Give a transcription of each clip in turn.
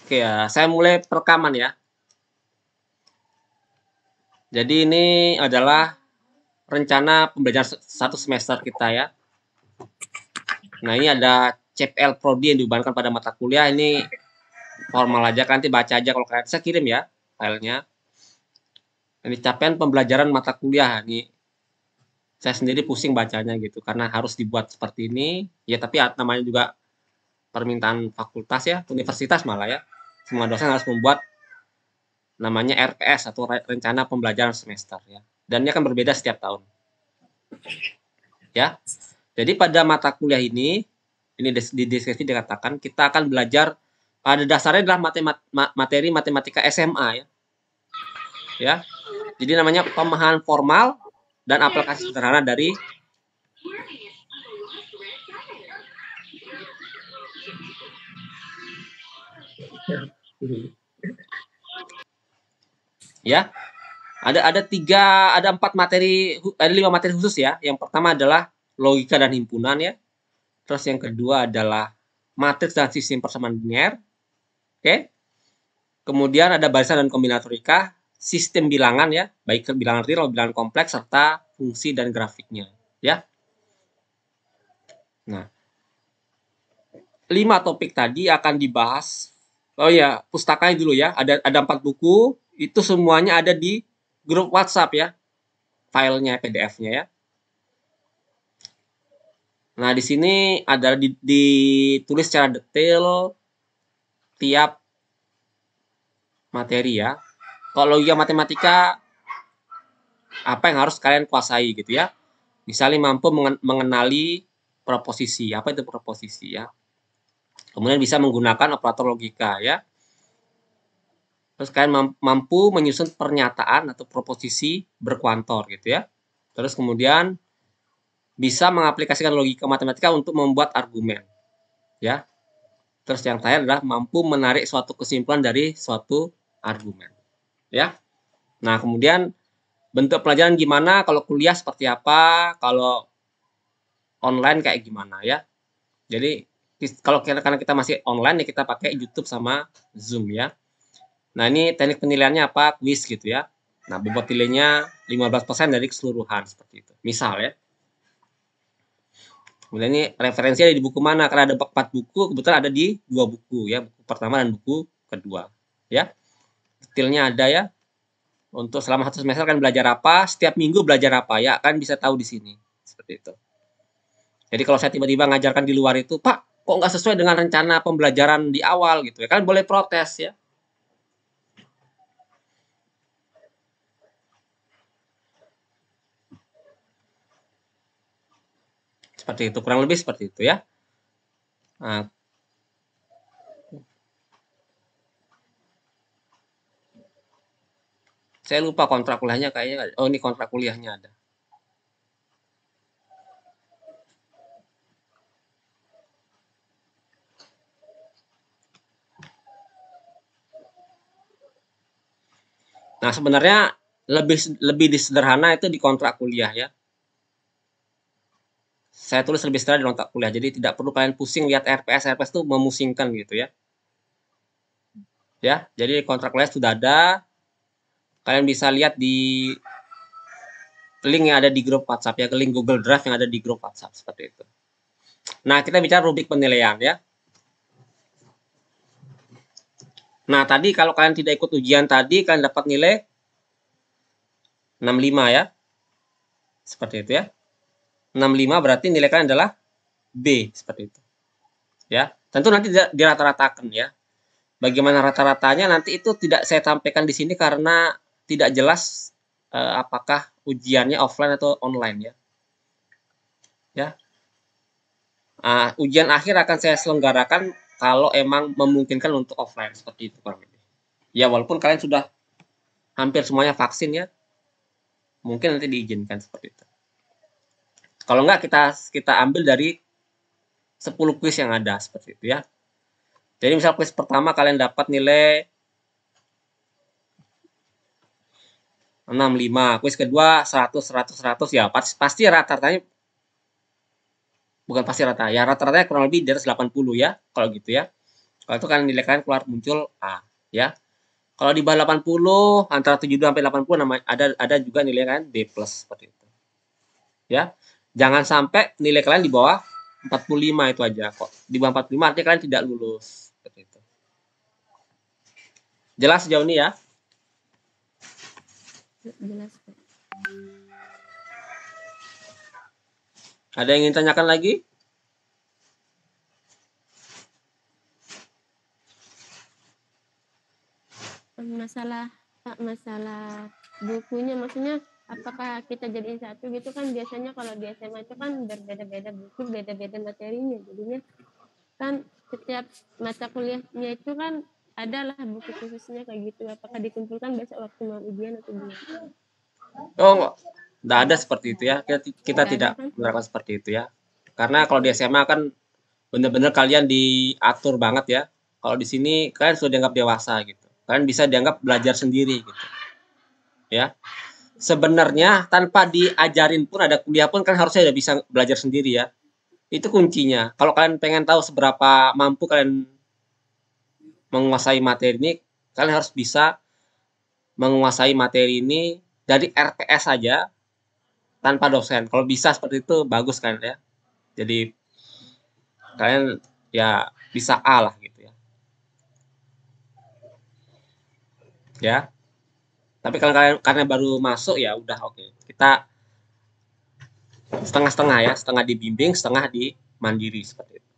Oke ya, saya mulai perekaman ya. Jadi ini adalah rencana pembelajaran satu semester kita ya. Nah ini ada CPL Prodi yang dibebankan pada mata kuliah. Ini formal aja, nanti baca aja kalau kalian. Saya kirim ya filenya. Ini capaian pembelajaran mata kuliah. Ini saya sendiri pusing bacanya gitu, karena harus dibuat seperti ini. Ya tapi namanya juga permintaan fakultas ya, universitas malah ya. Semua dosen harus membuat namanya RPS atau rencana pembelajaran semester ya. Dan ini akan berbeda setiap tahun. Ya. Jadi pada mata kuliah ini di deskripsi dikatakan kita akan belajar pada dasarnya adalah materi matematika SMA ya. Ya. Jadi namanya pemahaman formal dan aplikasi sederhana dari ya. Ada 5 materi khusus ya. Yang pertama adalah logika dan himpunan ya. Terus yang kedua adalah matriks dan sistem persamaan linear. Oke. Kemudian ada barisan dan kombinatorika, sistem bilangan ya, baik bilangan real, bilangan kompleks, serta fungsi dan grafiknya ya. Nah, 5 topik tadi akan dibahas. Oh ya, pustakanya dulu ya. Ada 4 buku, itu semuanya ada di grup WhatsApp ya. Filenya, PDF-nya ya. Nah, di sini ada ditulis secara detail tiap materi ya. Kalau logika matematika apa yang harus kalian kuasai gitu ya. Misalnya mampu mengenali proposisi. Apa itu proposisi ya? Kemudian bisa menggunakan operator logika ya. Terus kalian mampu menyusun pernyataan atau proposisi berkuantor gitu ya. Terus kemudian bisa mengaplikasikan logika matematika untuk membuat argumen ya. Terus yang terakhir adalah mampu menarik suatu kesimpulan dari suatu argumen ya. Nah, kemudian bentuk pelajaran gimana, kalau kuliah seperti apa, kalau online kayak gimana ya. Jadi kalau karena kita masih online ya kita pakai YouTube sama Zoom ya. Nah, ini teknik penilaiannya apa? Quiz gitu ya. Nah, bobot nilainya 15% dari keseluruhan seperti itu. Misal ya. Kemudian ini referensi ada di buku mana? Karena ada 4 buku, kebetulan ada di 2 buku ya, buku pertama dan buku kedua. Ya. Detailnya ada ya. Untuk selama 1 semester kan belajar apa, setiap minggu belajar apa ya, kan bisa tahu di sini. Seperti itu. Jadi kalau saya tiba-tiba ngajarkan di luar itu, Pak, kok nggak sesuai dengan rencana pembelajaran di awal gitu ya, kan boleh protes ya. Seperti itu, kurang lebih seperti itu ya. Nah, saya lupa kontrak kuliahnya kayaknya. Oh, ini kontrak kuliahnya ada. Nah, sebenarnya lebih disederhana itu di kontrak kuliah ya. Saya tulis lebih sederhana di kontrak kuliah. Jadi tidak perlu kalian pusing lihat RPS. RPS itu memusingkan gitu ya. Ya, jadi kontrak kuliah sudah ada. Kalian bisa lihat di link yang ada di grup WhatsApp ya, ke link Google Drive yang ada di grup WhatsApp seperti itu. Nah, kita bicara rubrik penilaian ya. Nah, tadi kalau kalian tidak ikut ujian tadi, kalian dapat nilai 65 ya. Seperti itu ya. 65 berarti nilai kalian adalah B, seperti itu. Ya, tentu nanti dirata-ratakan ya. Bagaimana rata-ratanya nanti itu tidak saya sampaikan di sini karena tidak jelas apakah ujiannya offline atau online ya. Ya. Ujian akhir akan saya selenggarakan kalau emang memungkinkan untuk offline seperti itu kurang lebih. Ya, walaupun kalian sudah hampir semuanya vaksin ya, mungkin nanti diizinkan seperti itu. Kalau enggak kita ambil dari 10 kuis yang ada seperti itu ya. Jadi misal kuis pertama kalian dapat nilai 65, kuis kedua 100 100 100 ya pasti rata-ratanya bukan pasti rata ya, rata-ratanya kurang lebih di atas 80 ya kalau gitu ya. Kalau itu kan nilai kalian keluar muncul A, ya. Kalau di bawah 80 antara 72 sampai 80 namanya ada juga nilai kalian B+ seperti itu. Ya. Jangan sampai nilai kalian di bawah 45 itu aja kok. Di bawah 45 artinya kalian tidak lulus seperti itu. Jelas sejauh ini ya? Jelas. Ada yang ingin tanyakan lagi? Masalah bukunya, maksudnya apakah kita jadiin satu gitu kan? Biasanya kalau di SMA itu kan berbeda-beda buku, beda-beda materinya, jadinya kan setiap mata kuliahnya itu kan adalah buku khususnya kayak gitu. Apakah dikumpulkan besok waktu mau ujian atau gimana? Oh, enggak ada seperti itu ya. Kita Nggak tidak ada kan? menerapkan seperti itu ya. Karena kalau di SMA kan benar-benar kalian diatur banget ya. Kalau di sini kalian sudah dianggap dewasa gitu. Kalian bisa dianggap belajar sendiri gitu. Ya. Sebenarnya tanpa diajarin pun ada kuliah pun kan harusnya udah bisa belajar sendiri ya. Itu kuncinya. Kalau kalian pengen tahu seberapa mampu kalian menguasai materi ini, kalian harus bisa menguasai materi ini dari RPS saja tanpa dosen. Kalau bisa seperti itu bagus kan ya. Jadi kalian ya bisa A lah gitu ya. Ya. Tapi kalau kalian karena baru masuk ya udah oke. Kita setengah-setengah ya, setengah dibimbing, setengah di mandiri seperti itu.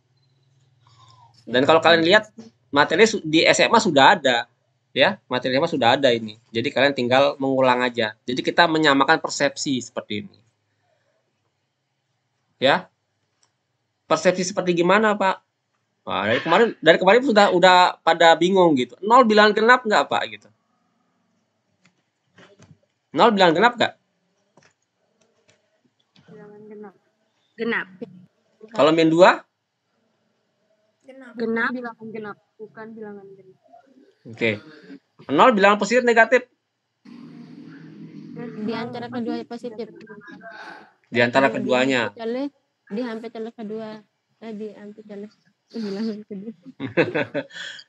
Dan kalau kalian lihat materi di SMA sudah ada ya, materi SMA sudah ada ini. Jadi kalian tinggal mengulang aja. Jadi kita menyamakan persepsi seperti ini. Ya. Persepsi seperti gimana, Pak? Wah, dari kemarin udah pada bingung gitu. 0 bilangan genap nggak, Pak gitu. 0 bilangan genap nggak? Bilangan genap. Genap. Kalau min 2? Genap bilangan genap, bukan bilangan genap. Oke. 0 bilangan positif negatif? Di antara kedua positif. Di antara keduanya. Di hampir kedua. Di hampir bilangan kedua.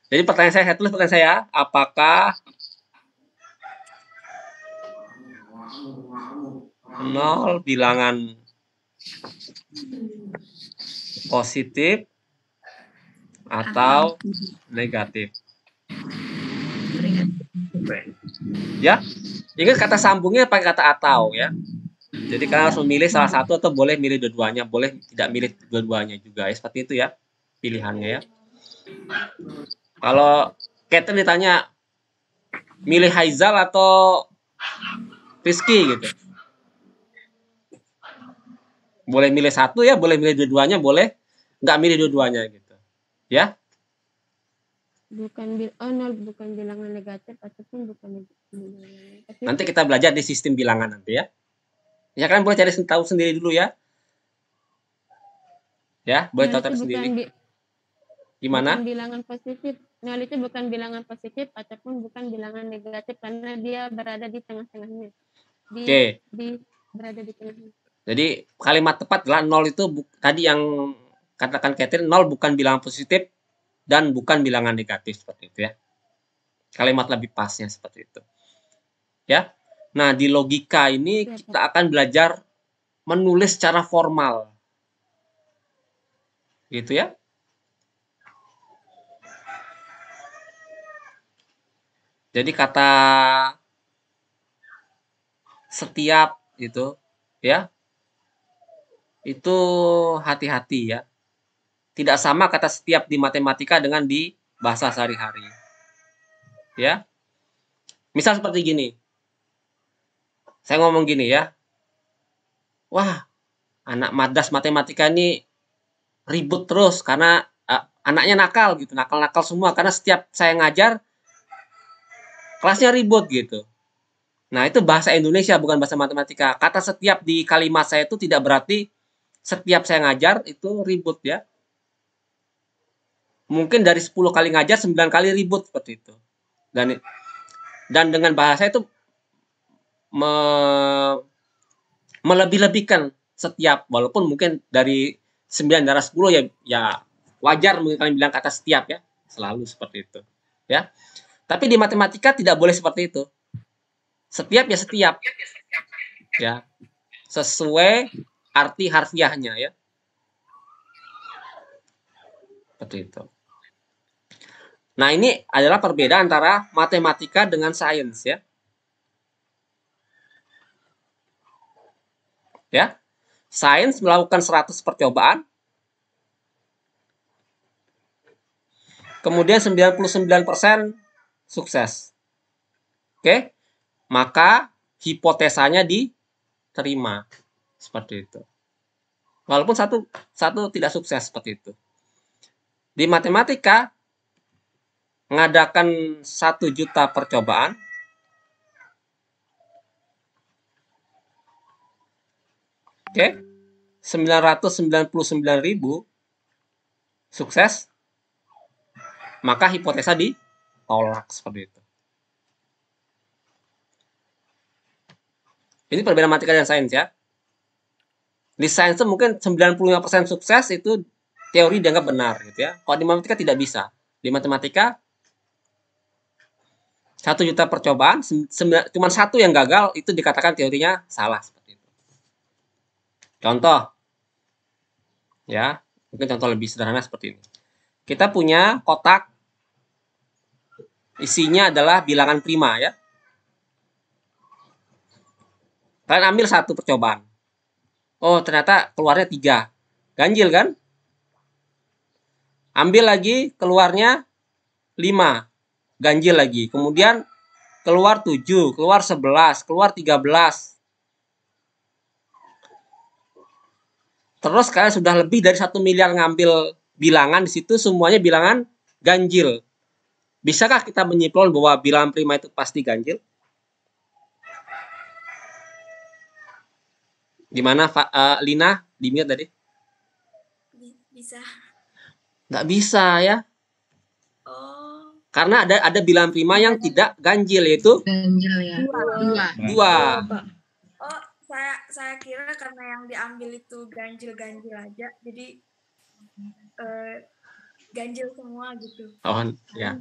Jadi pertanyaan saya tulis pertanyaan saya, apakah 0 bilangan positif atau negatif? Ya, ingat kata sambungnya pakai kata atau ya. Jadi kalian harus memilih salah satu atau boleh milih dua-duanya, boleh tidak milih dua-duanya juga ya, seperti itu ya pilihannya ya. Kalau Catherine ditanya milih Haizal atau Rizky gitu. Boleh milih satu ya, boleh milih dua-duanya, boleh nggak milih dua-duanya gitu. Ya. Bukan bilangan negatif ataupun bukan bilangan negatif. Nanti kita belajar di sistem bilangan nanti ya. Ya kan boleh cari tahu sendiri dulu ya. Ya, boleh tahu sendiri. Gimana? Bukan bilangan positif. Nol itu bukan bilangan positif ataupun bukan bilangan negatif karena dia berada di tengah-tengahnya. Oke. Berada di tengahnya. Jadi kalimat tepat adalah 0 itu tadi yang katakan Catherine, 0 bukan bilangan positif dan bukan bilangan negatif seperti itu ya. Kalimat lebih pasnya seperti itu. Ya. Nah, di logika ini kita akan belajar menulis secara formal. Gitu ya. Jadi kata setiap itu ya. Itu hati-hati ya. Tidak sama kata setiap di matematika dengan di bahasa sehari-hari. Ya. Misal seperti gini. Saya ngomong gini ya. Wah, anak madas matematika ini ribut terus karena anaknya nakal gitu, nakal-nakal semua karena setiap saya ngajar kelasnya ribut gitu. Nah, itu bahasa Indonesia bukan bahasa matematika. Kata setiap di kalimat saya itu tidak berarti setiap saya ngajar itu ribut ya. Mungkin dari 10 kali ngajar 9 kali ribut seperti itu. Dan dengan bahasa itu melebih-lebihkan setiap, walaupun mungkin dari 9 dari 10 ya wajar mungkin kalian bilang kata setiap ya. selalu seperti itu. Ya. Tapi di matematika tidak boleh seperti itu. Setiap ya setiap. Ya. Sesuai arti harfiahnya ya. Seperti itu. Nah, ini adalah perbedaan antara matematika dengan sains ya. Ya. Sains melakukan 100 percobaan. Kemudian 99% sukses. Oke? Maka hipotesanya diterima. Seperti itu. Walaupun satu tidak sukses seperti itu. Di matematika mengadakan 1 juta percobaan. Oke? 999.000 sukses. Maka hipotesa ditolak seperti itu. Ini perbedaan matematika dan sains ya. Di sains itu mungkin 95% sukses itu teori dianggap benar gitu ya. Kalau di matematika tidak bisa. Di matematika 1 juta percobaan, cuma 1 yang gagal itu dikatakan teorinya salah seperti itu. Contoh. Ya, mungkin contoh lebih sederhana seperti ini. Kita punya kotak isinya adalah bilangan prima ya. Kalian ambil 1 percobaan. Oh, ternyata keluarnya 3. Ganjil kan? Ambil lagi, keluarnya 5. Ganjil lagi. Kemudian keluar 7, keluar 11, keluar 13. Terus kalian sudah lebih dari 1 miliar ngambil bilangan di situ, semuanya bilangan ganjil. Bisakah kita menyimpulkan bahwa bilangan prima itu pasti ganjil? Gimana, Lina? Di-mute tadi? Bisa. Nggak bisa ya. Oh. Karena ada bilangan prima yang tidak ganjil, yaitu ganjil ya. 2. Oh, saya kira karena yang diambil itu ganjil-ganjil aja, jadi ganjil semua gitu. Oh, ya.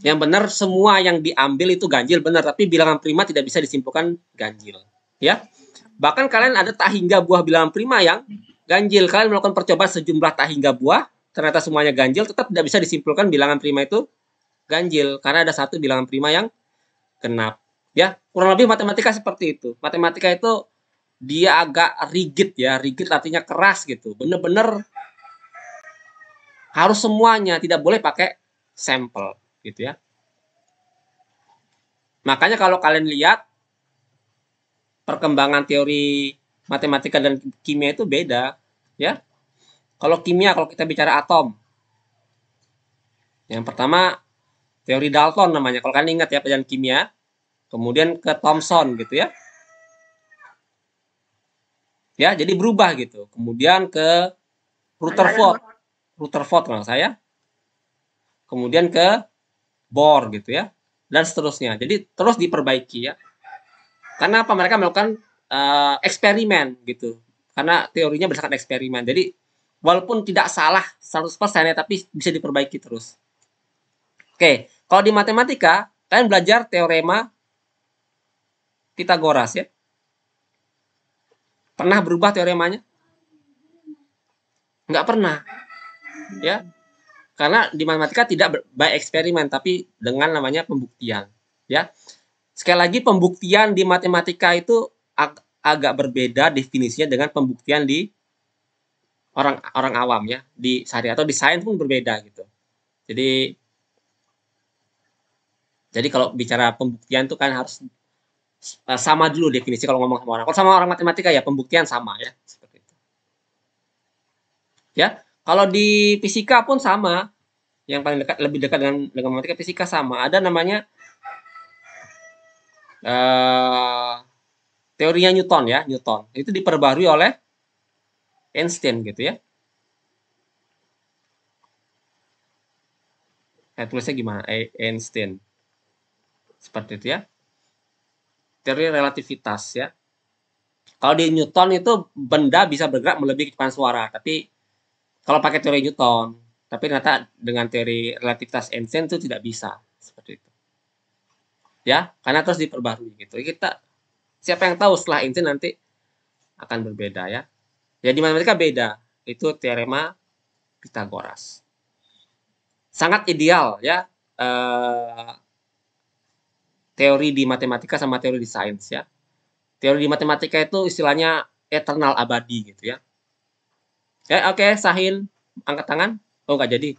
Yang benar semua yang diambil itu ganjil benar, tapi bilangan prima tidak bisa disimpulkan ganjil. Ya. Bahkan kalian ada tak hingga buah bilangan prima yang ganjil. Kalian melakukan percobaan sejumlah tak hingga buah, ternyata semuanya ganjil, tetap tidak bisa disimpulkan bilangan prima itu ganjil karena ada 1 bilangan prima yang genap. Ya, kurang lebih matematika seperti itu. Matematika itu dia agak rigid ya, rigid artinya keras gitu. Bener-bener harus semuanya, tidak boleh pakai sampel gitu ya. Makanya kalau kalian lihat perkembangan teori matematika dan kimia itu beda ya. Kalau kimia, kalau kita bicara atom, yang pertama teori Dalton namanya, kalau kalian ingat ya pelajaran kimia. Kemudian ke Thomson gitu ya. Ya, jadi berubah gitu. Kemudian ke Rutherford kalau saya. Kemudian ke Bohr gitu ya. Dan seterusnya. Jadi terus diperbaiki ya. Karena apa? Mereka melakukan eksperimen gitu. Karena teorinya berdasarkan eksperimen. Jadi walaupun tidak salah 100% ya, tapi bisa diperbaiki terus. Oke, kalau di matematika, kalian belajar teorema Pitagoras ya. Pernah berubah teoremanya? Nggak pernah. Ya. Karena di matematika tidak by eksperimen, tapi dengan namanya pembuktian. Ya. Sekali lagi, pembuktian di matematika itu agak berbeda definisinya dengan pembuktian di orang awam ya. Di sehari atau di sains pun berbeda gitu. Jadi kalau bicara pembuktian itu kan harus sama dulu definisi kalau ngomong sama orang. Kalau sama orang matematika ya pembuktian sama ya, seperti itu. Ya, kalau di fisika pun sama. Yang paling dekat, lebih dekat dengan matematika, fisika sama. Ada namanya teorinya Newton ya, Newton. Itu diperbarui oleh Einstein gitu ya. Tulisnya gimana? Einstein. Seperti itu ya. Teori relativitas ya. Kalau di Newton itu benda bisa bergerak melebihi kecepatan suara, tapi kalau pakai teori Newton, Tapi ternyata dengan teori relativitas Einstein itu tidak bisa seperti itu. Ya, karena terus diperbarui gitu. Siapa yang tahu setelah Einstein nanti akan berbeda ya. Jadi matematika beda. Itu teorema Pythagoras. Sangat ideal ya. Teori di matematika sama teori di sains ya. Teori di matematika itu istilahnya eternal, abadi gitu ya. Ya, oke, Sahin angkat tangan. Oh, nggak jadi.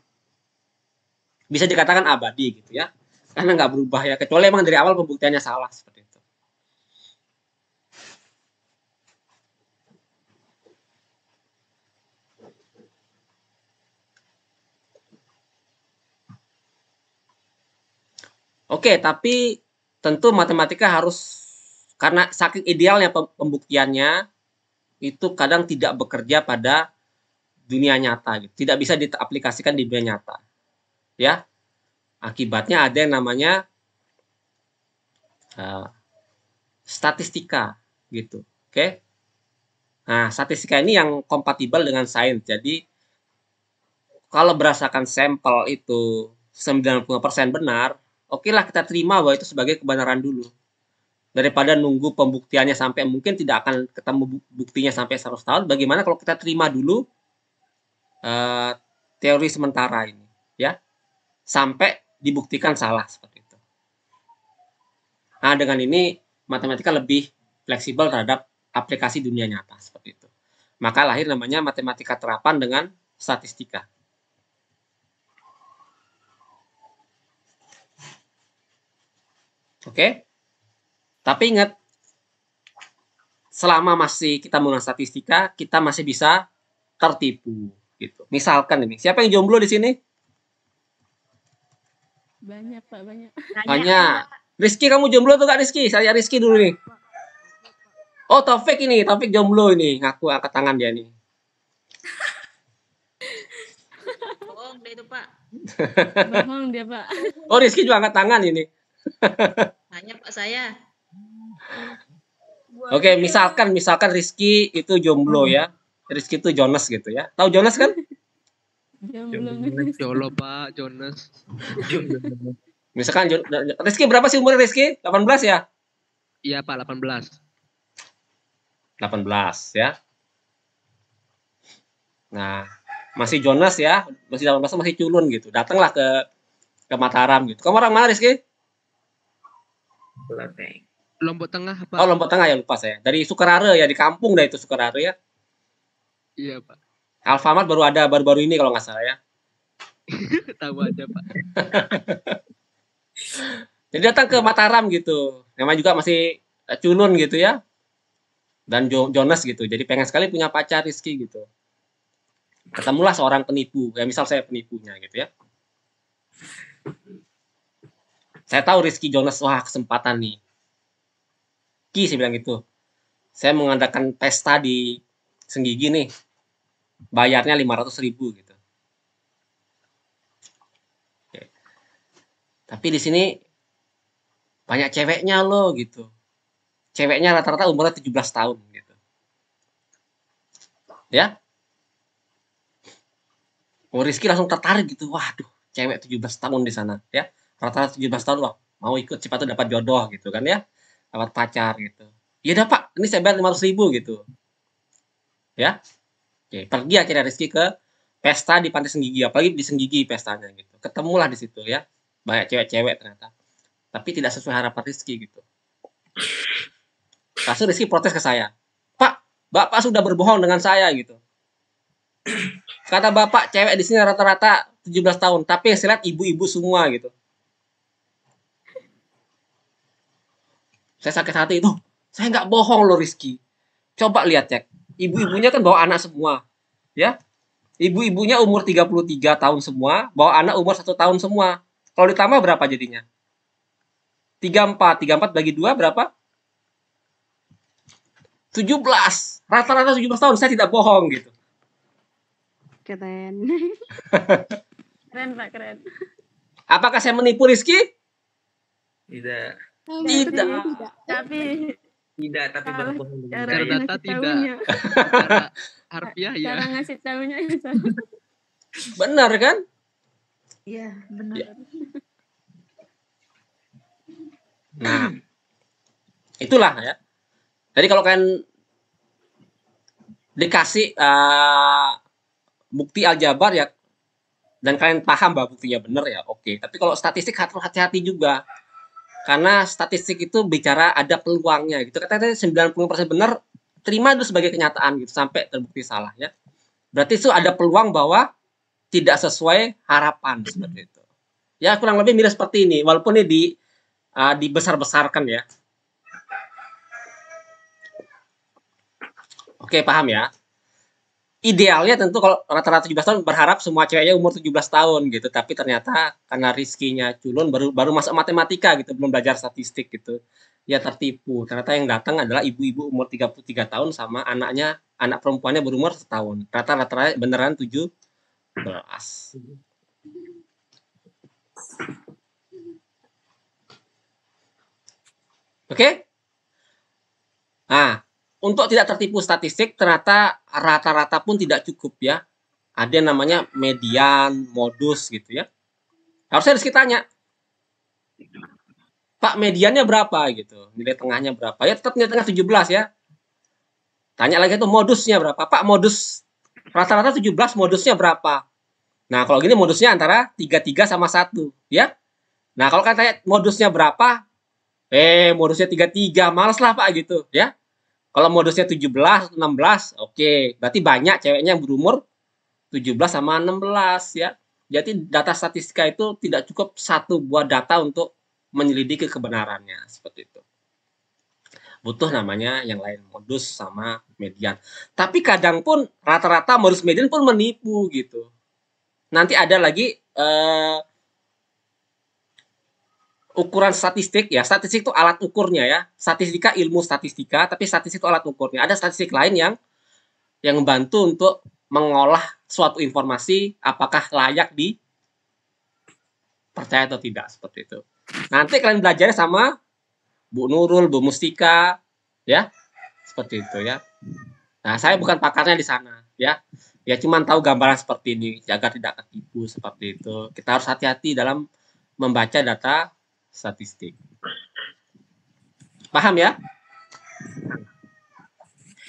Bisa dikatakan abadi gitu ya. Karena nggak berubah ya. Kecuali emang dari awal pembuktiannya salah seperti itu. Oke, tapi tentu matematika harus, karena saking idealnya pembuktiannya, itu kadang tidak bekerja pada dunia nyata gitu. Tidak bisa diaplikasikan di dunia nyata. Ya. Akibatnya ada yang namanya statistika gitu. Oke. Nah, statistika ini yang kompatibel dengan sains. Jadi kalau berdasarkan sampel itu 90% benar, oke lah kita terima bahwa itu sebagai kebenaran dulu. Daripada nunggu pembuktiannya sampai mungkin tidak akan ketemu buktinya sampai 100 tahun, bagaimana kalau kita terima dulu teori sementara ini, ya, sampai dibuktikan salah seperti itu. Nah, dengan ini matematika lebih fleksibel terhadap aplikasi dunia nyata seperti itu. Maka lahir namanya matematika terapan dengan statistika. Oke? Tapi ingat, selama masih kita menggunakan statistika, kita masih bisa tertipu gitu. Misalkan ini, siapa yang jomblo di sini? Banyak, Pak, banyak. Banyak. Rizky, kamu jomblo tuh gak Rizky? Saya Rizky dulu nih. Oh, Taufik ini, Taufik jomblo ini, ngaku angkat tangan dia nih. Bohong deh itu, Pak. Bohong dia, Pak. Oh, Rizky juga angkat tangan ini. Tanya Pak saya. Oke, misalkan Rizky itu jomblo ya. Rizky itu Jonas gitu ya. Tahu Jonas kan? Jolo Pak, Jonas. Misalkan Rizky berapa sih umurnya Rizky? 18 ya? Iya Pak, 18. 18 ya. Nah, masih Jonas ya, masih 18 masih culun gitu. Datanglah ke Mataram gitu. Kamu orang mana Rizky? Lombok Tengah Pak. Oh, Lombok Tengah ya, lupa saya. Dari Sukarare ya, di kampung dah itu Sukarare ya. Iya Pak. Alfamart baru ada baru-baru ini kalau nggak salah ya. Tahu aja Pak. Jadi datang ke Mataram gitu. Namanya juga masih culun gitu ya. Dan Jonas gitu. Jadi pengen sekali punya pacar Rizky gitu. Ketemulah seorang penipu. Ya misal saya penipunya gitu ya. Saya tahu Rizky Jonas, wah kesempatan nih. Ki, saya bilang gitu. Saya mengadakan pesta di Senggigi nih. Bayarnya 500.000 gitu. Oke. Tapi di sini banyak ceweknya loh gitu. Ceweknya rata-rata umurnya 17 tahun gitu. Ya. Oh, Rizky langsung tertarik gitu. Waduh, cewek 17 tahun di sana ya. Rata-rata 17 tahun loh. Mau ikut cepat tuh dapat jodoh gitu kan ya. Dapat pacar gitu. Ya udah Pak, ini saya bayar 500.000 gitu. Ya. Oke, pergi akhirnya Rizky ke pesta di Pantai Senggigi, apalagi di Senggigi pestanya gitu. Ketemulah di situ ya. Banyak cewek-cewek ternyata. Tapi tidak sesuai harapan Rizky gitu. Langsung Rizky protes ke saya. Pak, Bapak sudah berbohong dengan saya gitu. Kata Bapak, cewek di sini rata-rata 17 tahun, tapi yang saya lihat ibu-ibu semua gitu. Saya sakit hati itu. Saya nggak bohong loh Rizky. Coba lihat cek. Ibu-ibunya kan bawa anak semua. Ya. Ibu-ibunya umur 33 tahun semua, bawa anak umur 1 tahun semua. Kalau ditambah berapa jadinya? 34 bagi 2 berapa? 17. Rata-rata 17 tahun, saya tidak bohong gitu. Keren. Keren, Pak, keren. Apakah saya menipu Rizky? Tidak. Tidak. Tapi Tapi berbohong dengan cara baik. Data ngasih tidak. tahunya. Cara harfiah ya. Cara ngasih tahunya ya salah. Benar kan? Iya, benar. Ya. Nah, itulah ya. Jadi kalau kalian dikasih bukti aljabar ya, dan kalian paham bahwa buktinya benar ya, oke. Tapi kalau statistik hati-hati juga. Karena statistik itu bicara ada peluangnya gitu. Katanya 90% benar, terima itu sebagai kenyataan gitu sampai terbukti salah ya. Berarti itu ada peluang bahwa tidak sesuai harapan seperti itu. Ya kurang lebih mirip seperti ini, walaupun ini dibesar-besarkan ya. Oke, paham ya? Idealnya tentu kalau rata-rata 17 tahun berharap semua ceweknya umur 17 tahun gitu, tapi ternyata karena rizkinya culun baru masuk matematika gitu, belum belajar statistik gitu. Ya tertipu. Ternyata yang datang adalah ibu-ibu umur 33 tahun sama anak perempuannya berumur setahun. Rata-rata beneran 17. Oke? Nah, untuk tidak tertipu statistik ternyata rata-rata pun tidak cukup ya. Ada yang namanya median, modus gitu ya. Harusnya Rizky tanya, Pak mediannya berapa gitu, nilai tengahnya berapa? Ya tetap nilai tengah 17 ya. Tanya lagi tuh modusnya berapa? Pak modus rata-rata 17, modusnya berapa? Nah kalau gini modusnya antara 33 sama 1 ya. Nah kalau kan tanya modusnya berapa? Modusnya 33, males lah Pak gitu ya. Kalau modusnya 17, 16, oke. Berarti banyak ceweknya yang berumur 17 sama 16 ya. Jadi data statistika itu tidak cukup satu buah data untuk menyelidiki kebenarannya seperti itu. Butuh namanya yang lain, modus sama median. Tapi kadang pun rata-rata modus median pun menipu gitu. Nanti ada lagi ukuran statistik ya. Statistik itu alat ukurnya ya. Statistika ilmu statistika, tapi statistik itu alat ukurnya. Ada statistik lain yang membantu untuk mengolah suatu informasi apakah layak dipercaya atau tidak seperti itu. Nanti kalian belajarnya sama Bu Nurul, Bu Mustika, ya seperti itu ya. Nah saya bukan pakarnya di sana ya. Ya cuman tahu gambaran seperti ini, jaga tidak ketipu seperti itu. Kita harus hati-hati dalam membaca data statistik. Paham ya?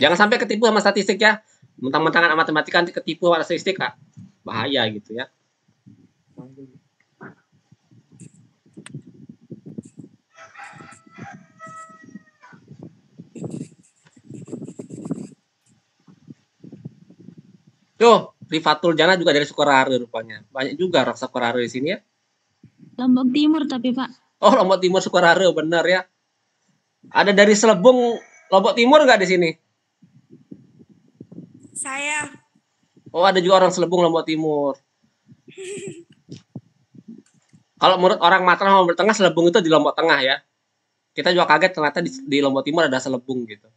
Jangan sampai ketipu sama statistik ya. Mentang-mentang anak matematika nanti ketipu sama statistik, Kak. Bahaya gitu ya. Tuh, Rifatul Jana juga dari Sukoharjo rupanya. Banyak juga orang Sukoharjo di sini ya. Lombok Timur tapi Pak. Oh, Lombok Timur Sukoharjo, benar ya. Ada dari Selebung Lombok Timur nggak di sini? Saya. Oh, ada juga orang Selebung Lombok Timur. Kalau menurut orang Mataram Lombok Tengah, Selebung itu di Lombok Tengah ya. Kita juga kaget ternyata di Lombok Timur ada Selebung gitu.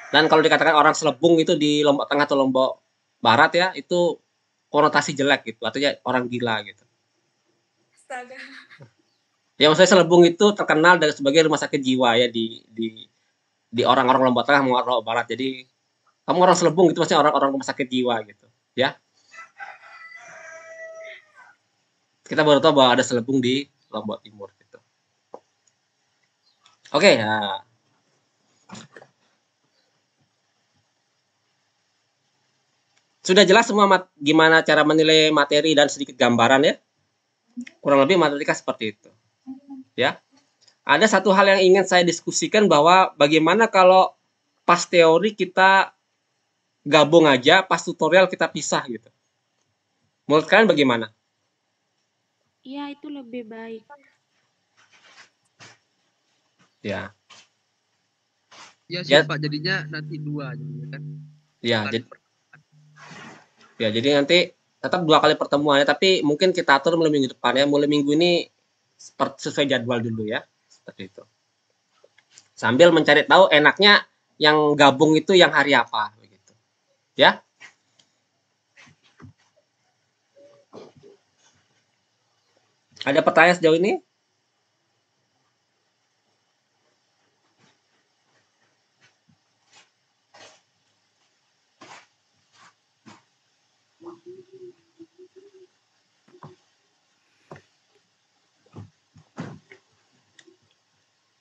Dan kalau dikatakan orang Selebung itu di Lombok Tengah atau Lombok Barat ya, itu konotasi jelek gitu, artinya orang gila gitu. Astaga. Ya maksudnya Selebung itu terkenal sebagai rumah sakit jiwa ya di orang-orang Lombok Tengah maupun Lombok Barat. Jadi kamu orang Selebung itu maksudnya orang-orang rumah sakit jiwa gitu, ya. Kita baru tahu bahwa ada Selebung di Lombok Timur gitu. Oke, ya. Sudah jelas semua gimana cara menilai materi dan sedikit gambaran ya. Kurang lebih matematika seperti itu. Ya. Ada satu hal yang ingin saya diskusikan bahwa bagaimana kalau pas teori kita gabung aja, pas tutorial kita pisah gitu. Menurut kalian bagaimana? Iya, itu lebih baik. Ya sih Ya. Pak, jadinya nanti 2 jadinya kan. Ya, jadi nanti tetap 2 kali pertemuannya, tapi mungkin kita atur mulai minggu depan ya. Mulai minggu ini sesuai jadwal dulu ya. Seperti itu. Sambil mencari tahu enaknya yang gabung itu yang hari apa begitu. Ya. Ada pertanyaan sejauh ini?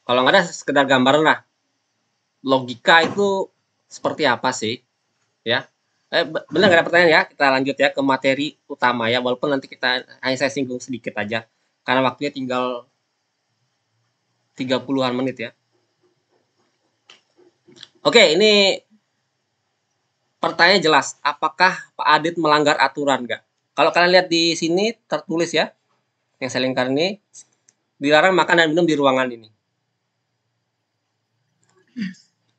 Kalau nggak ada sekedar gambaran lah. Logika itu seperti apa sih? Ya. Benar nggak ada pertanyaan ya? Kita lanjut ya ke materi utama ya. Walaupun nanti hanya saya singgung sedikit aja. Karena waktunya tinggal 30-an menit ya. Oke, ini pertanyaan jelas. Apakah Pak Adit melanggar aturan nggak? Kalau kalian lihat di sini tertulis ya, yang saya lingkar ini, dilarang makan dan minum di ruangan ini.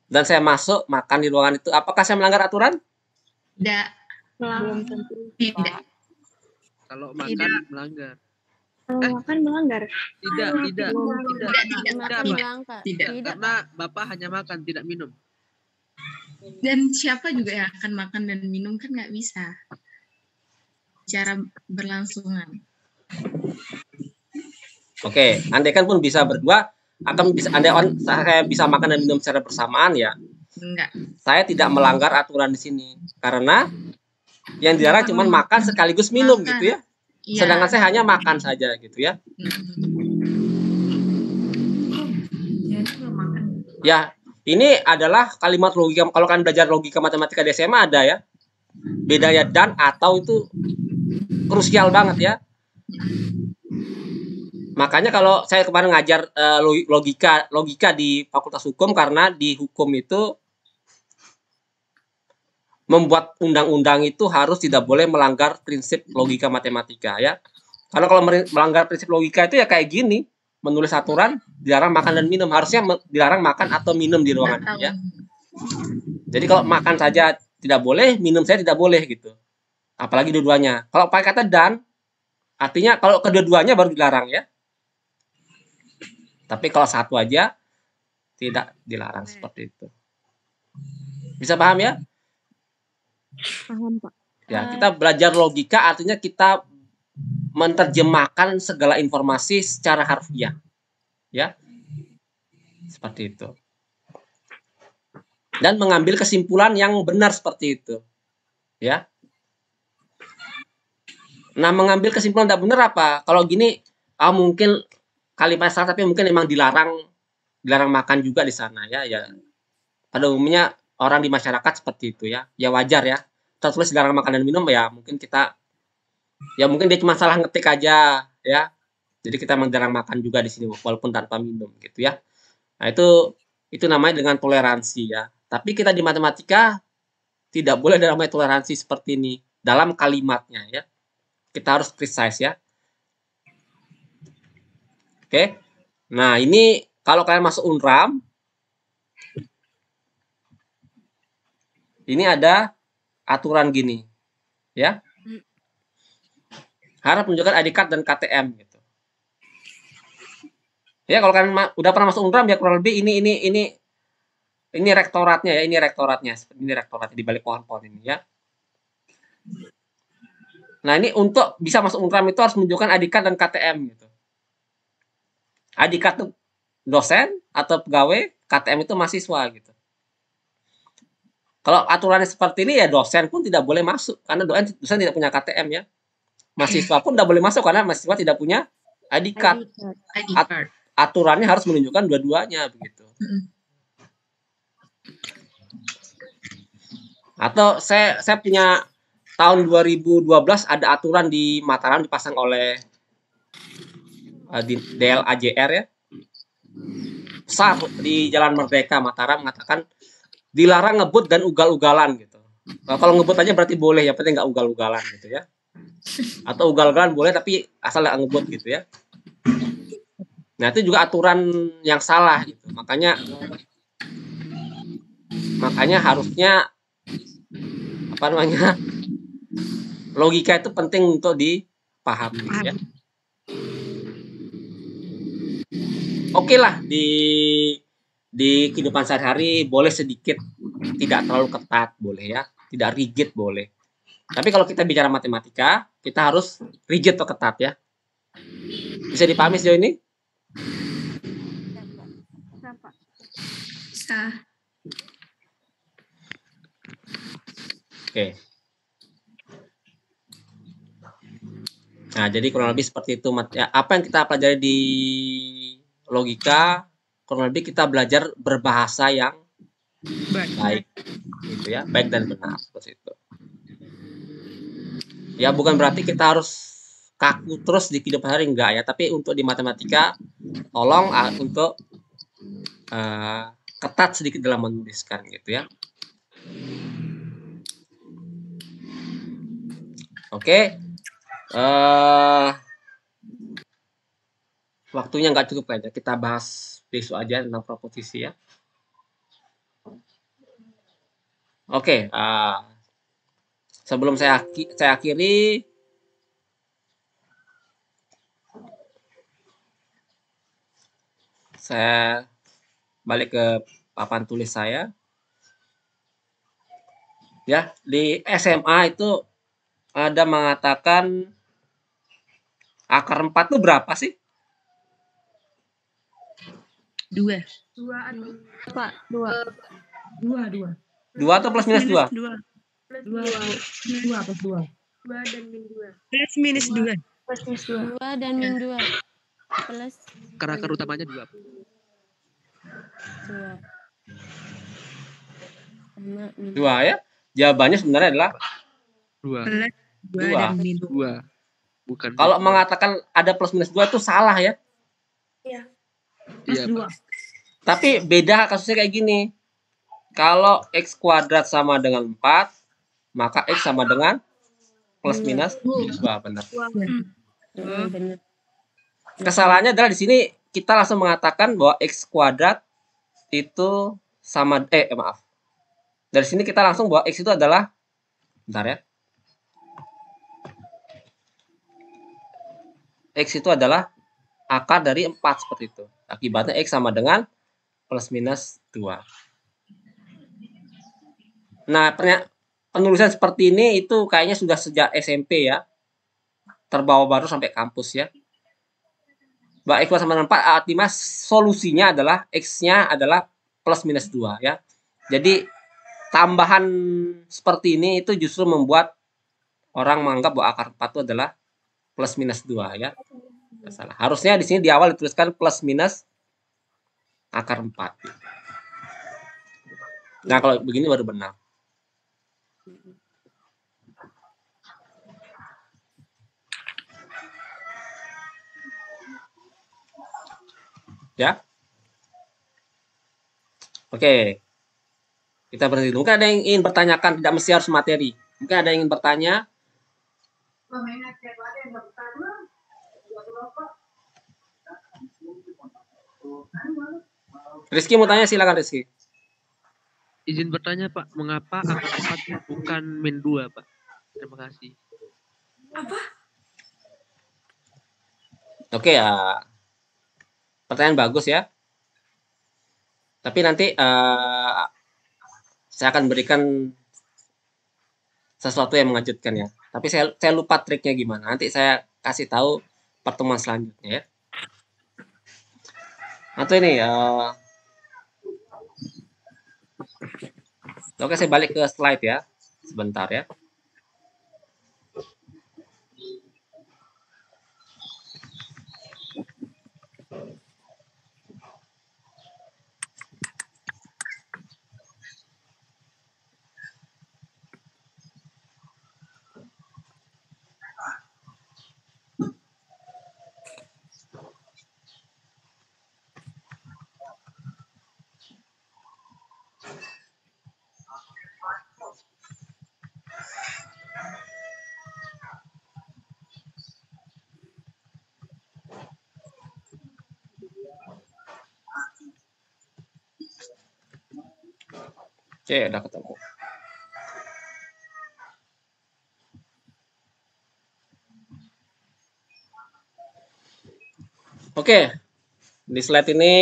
Dan saya masuk makan di ruangan itu. Apakah saya melanggar aturan? Tidak. Belum tentu. Tidak. Kalau makan melanggar. Kalau makan melanggar. Tidak. Tidak. Makan Pak. melanggar. Tidak. Karena Bapak hanya makan, tidak minum. Dan siapa juga yang akan makan dan minum kan nggak bisa. Cara berlangsungan. Oke, andai kan pun bisa berdua, akan bisa andai saya bisa makan dan minum secara bersamaan ya. Enggak. Saya tidak melanggar aturan di sini karena yang dilarang cuma makan sekaligus minum Makan. gitu ya. Iya. Sedangkan saya hanya makan saja gitu ya. Ya, ini adalah kalimat logika. Kalau kalian belajar logika matematika di SMA ada ya. Bedanya dan atau itu krusial banget ya. Makanya kalau saya kemarin ngajar logika di Fakultas Hukum, karena di hukum itu membuat undang-undang itu harus tidak boleh melanggar prinsip logika matematika ya. Karena kalau melanggar prinsip logika itu ya kayak gini, menulis aturan dilarang makan dan minum, harusnya dilarang makan atau minum di ruangan ya. Jadi kalau makan saja tidak boleh, minum saya tidak boleh gitu. Apalagi dua-duanya. Kalau pakai kata dan, artinya kalau kedua-duanya baru dilarang ya. Tapi kalau satu aja tidak dilarang seperti itu. Bisa paham ya? Paham, Pak. Ya, kita belajar logika artinya kita menerjemahkan segala informasi secara harfiah. Ya. Seperti itu. Dan mengambil kesimpulan yang benar seperti itu. Ya. Nah, mengambil kesimpulan tidak benar apa? Kalau gini, mungkin kalimat salah, tapi mungkin memang dilarang makan juga di sana ya. Ya. Pada umumnya orang di masyarakat seperti itu ya. Ya wajar ya. Tertulis dilarang makan dan minum ya, mungkin dia cuma salah ngetik aja ya. Jadi kita memang dilarang makan juga di sini walaupun tanpa minum gitu ya. Nah, itu namanya dengan toleransi ya. Tapi kita di matematika tidak boleh ada namanya toleransi seperti ini dalam kalimatnya ya. Kita harus precise ya. Oke. Nah, ini kalau kalian masuk Unram, ini ada aturan gini. Ya. Harap menunjukkan ID card dan KTM gitu. Ya, kalau kalian udah pernah masuk Unram ya kurang lebih ini rektoratnya ya, ini rektoratnya di balik pohon-pohon ini ya. Nah, ini untuk bisa masuk Unram itu harus menunjukkan ID card dan KTM gitu. ID card itu dosen atau pegawai, KTM itu mahasiswa gitu. Kalau aturannya seperti ini ya dosen pun tidak boleh masuk karena dosen tidak punya KTM ya. Mahasiswa pun tidak boleh masuk karena mahasiswa tidak punya ID card. Aturannya harus menunjukkan dua-duanya begitu. Atau saya punya tahun 2012 ada aturan di Mataram dipasang oleh di DLAJR ya. Besar di Jalan Merdeka Mataram mengatakan dilarang ngebut dan ugal-ugalan gitu. Nah, kalau ngebut aja berarti boleh, yang penting nggak ugal-ugalan gitu ya. Atau ugal-ugalan boleh tapi asal nggak ngebut gitu ya. Nah, itu juga aturan yang salah gitu. Makanya harusnya logika itu penting untuk dipahami ya. Oke lah di kehidupan sehari-hari boleh sedikit tidak terlalu ketat boleh ya, tidak rigid boleh. Tapi kalau kita bicara matematika, kita harus rigid atau ketat ya. Bisa dipahami sejauh ini? Bisa. Oke. Nah, jadi kurang lebih seperti itu. Apa yang kita pelajari di logika, kurang lebih kita belajar berbahasa yang Baik. gitu ya, baik dan benar seperti itu. Ya bukan berarti kita harus kaku terus di kehidupan hari, enggak ya, tapi untuk di matematika tolong untuk ketat sedikit dalam menuliskan gitu ya. Oke. Waktunya nggak cukup kayaknya, kita bahas besok aja tentang proposisi ya. Oke, sebelum saya akhiri, saya balik ke papan tulis saya. Ya, di SMA itu ada mengatakan akar 4 itu berapa sih? 2. 2 atau Pak, 2. 2 atau plus minus 2? 2. plus 2 plus 2. 2 dan min 2. Plus minus 2. Plus minus 2 dan min 2. Plus Akar utamanya 2. 2. Sama min 2 ya. Jawabannya sebenarnya adalah 2. Plus 2 2. dan min 2. Bukan. Kalau mengatakan ada plus minus 2 itu salah ya. Iya. Iya, Pak. Tapi beda kasusnya kayak gini. Kalau X kuadrat sama dengan 4, maka X sama dengan plus minus 2, benar. benar. Kesalahannya adalah di sini kita langsung mengatakan bahwa X kuadrat itu sama maaf. Dari sini kita langsung bahwa X itu adalah, bentar ya. X itu adalah akar dari 4 seperti itu. Akibatnya X sama dengan plus minus 2. Nah, penulisan seperti ini itu kayaknya sudah sejak SMP ya. Terbawa baru sampai kampus ya. Bahwa X sama dengan 4 artinya solusinya adalah X-nya adalah plus minus 2 ya. Jadi tambahan seperti ini itu justru membuat orang menganggap bahwa akar 4 itu adalah plus minus 2 ya. Salah. Harusnya di sini di awal dituliskan plus minus akar 4. Nah, kalau begini baru benar. Ya. Oke. Kita berhenti dulu. Mungkin ada yang ingin bertanyakan, tidak mesti harus materi. Mungkin ada yang ingin bertanya. Rizky mau tanya, silakan Rizky. Izin bertanya, Pak, mengapa akar 4 bukan min 2, Pak? Terima kasih. Apa? Oke ya. Pertanyaan bagus ya. Tapi nanti saya akan berikan sesuatu yang mengejutkan ya. Tapi saya lupa triknya gimana. Nanti saya kasih tahu pertemuan selanjutnya ya. Atau ini oke, saya balik ke slide ya. Sebentar ya. Oke, udah ketemu. Oke, di slide ini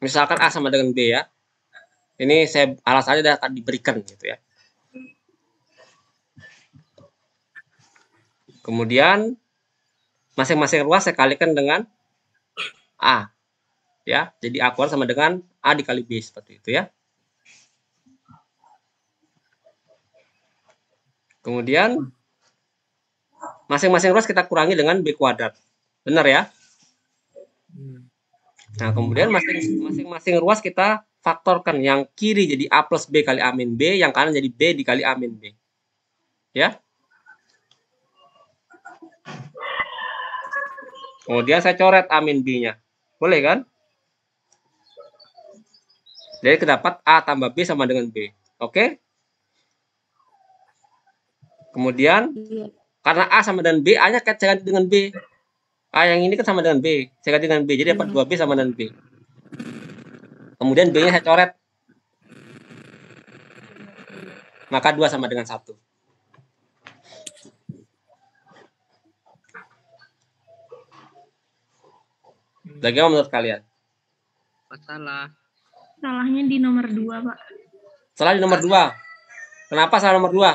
misalkan A sama dengan B ya. Ini saya alasannya akan diberikan gitu ya. Kemudian masing-masing ruas saya kalikan dengan A. Ya, jadi A kuadrat sama dengan A dikali B seperti itu ya. Kemudian masing-masing ruas kita kurangi dengan B kuadrat. Benar ya? Nah, kemudian masing-masing ruas kita faktorkan. Yang kiri jadi A plus B kali A min B, yang kanan jadi B dikali A min B. Ya. Kemudian saya coret A min B-nya. Boleh kan? Jadi kedapat A tambah B sama dengan B. Oke? Kemudian, Iya. karena A sama dengan B, A-nya saya ganti dengan B. A yang ini kan sama dengan B. Saya ganti dengan B. Jadi dapat 2B sama dengan B. Kemudian B-nya saya coret. Maka 2 sama dengan 1. Bagaimana menurut kalian? Masalah. Salahnya di nomor 2, Pak. Salah di nomor 2. Kenapa salah nomor 2?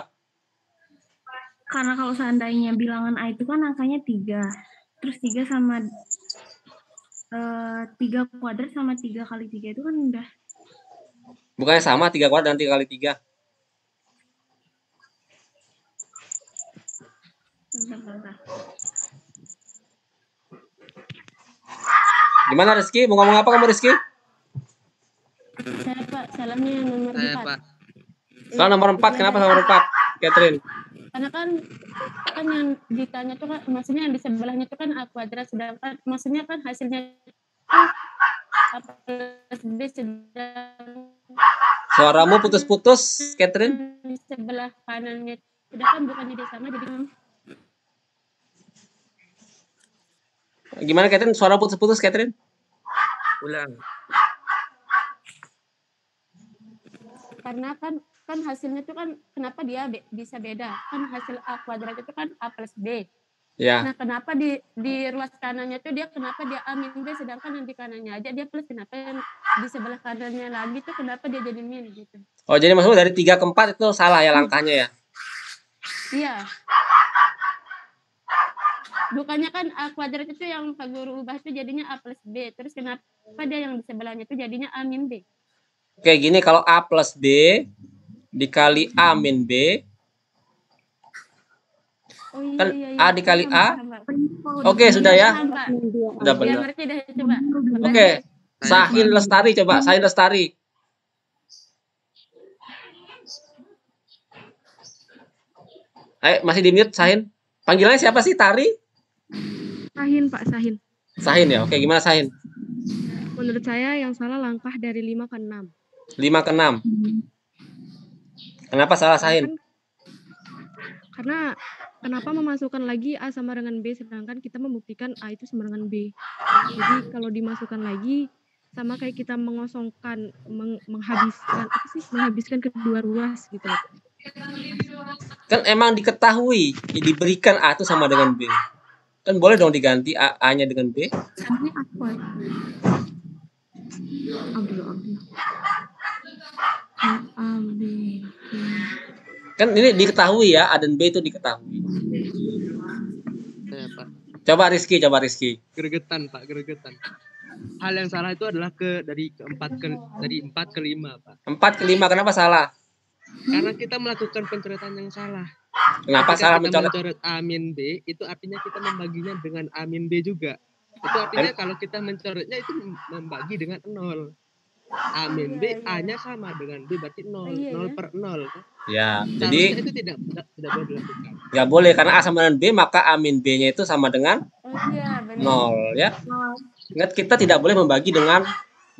Karena kalau seandainya bilangan A itu kan angkanya 3. Terus 3 sama 3 kuadrat sama 3 kali 3 itu kan udah. Bukannya sama 3 kuadrat dan 3 kali 3? Bentar. Gimana Rizky? Mau ngomong apa kamu Rizky? Saya Pak, salahnya yang nomor Saya 4. Pak. Salah nomor 4. Kenapa salah nomor 4? Catherine. Karena kan yang ditanya tuh kan, maksudnya yang di sebelahnya itu kan A kuadrat, sedangkan maksudnya kan hasilnya A plus B, sedangkan Suaramu putus-putus, Catherine. di sebelah kanannya sedangkan bukannya dia sama, jadi Gimana Catherine? Suara putus-putus Catherine. Ulang. karena kan hasilnya itu kan kenapa dia bisa beda, kan hasil A kuadrat itu kan A plus B. Ya. Nah, kenapa di ruas kanannya tuh kenapa dia A min B, sedangkan yang di kanannya aja dia plus, kenapa yang di sebelah kanannya lagi tuh kenapa dia jadi min gitu. Oh, jadi maksudnya dari 3 ke 4 itu salah ya langkahnya ya? Iya. Bukannya kan A kuadrat itu yang Pak Guru ubah itu jadinya A plus B, terus kenapa dia yang di sebelahnya itu jadinya A min B? Oke, gini kalau A plus B dikali A min B, Oh iya, kan iya. A dikali A. Paham. Oke, sudah ya? Paham, Pak. Udah Dia benar. ngerti dah, coba. Oke, Sahin Lestari coba, Sahin Lestari. Ayo, masih di mute Sahin. Panggilannya siapa sih? Tari? Sahin, Pak, Sahin. Sahin ya. Oke, gimana Sahin? Menurut saya yang salah langkah dari 5 ke 6. 5 ke 6. Kenapa salah Sahin? Karena kenapa memasukkan lagi A sama dengan B sedangkan kita membuktikan A itu sama dengan B. Jadi kalau dimasukkan lagi sama kayak kita mengosongkan, menghabiskan kedua ruas gitu. Kan emang diketahui diberikan A itu sama dengan B. Kan boleh dong diganti A-nya dengan B. Ini apa? Kan ini diketahui ya, A dan B itu diketahui. Saya Pak. Coba Rizky. Gregetan Pak, gregetan. Hal yang salah itu adalah dari 4 ke 5 Pak. 4 ke 5 kenapa salah? Karena kita melakukan pencoretan yang salah. Kenapa Ketika salah kita mencoret? mencoret A min B, itu artinya kita membaginya dengan A min B juga. Itu artinya kalau kita mencoretnya itu membagi dengan 0. A min B, A-nya sama dengan B, berarti 0. 0 per 0. Ya, Seharusnya jadi itu tidak boleh dilakukan. nggak boleh karena A sama dengan B, maka A min B-nya itu sama dengan Oh iya, benar. 0 ya. Ingat kita tidak boleh membagi dengan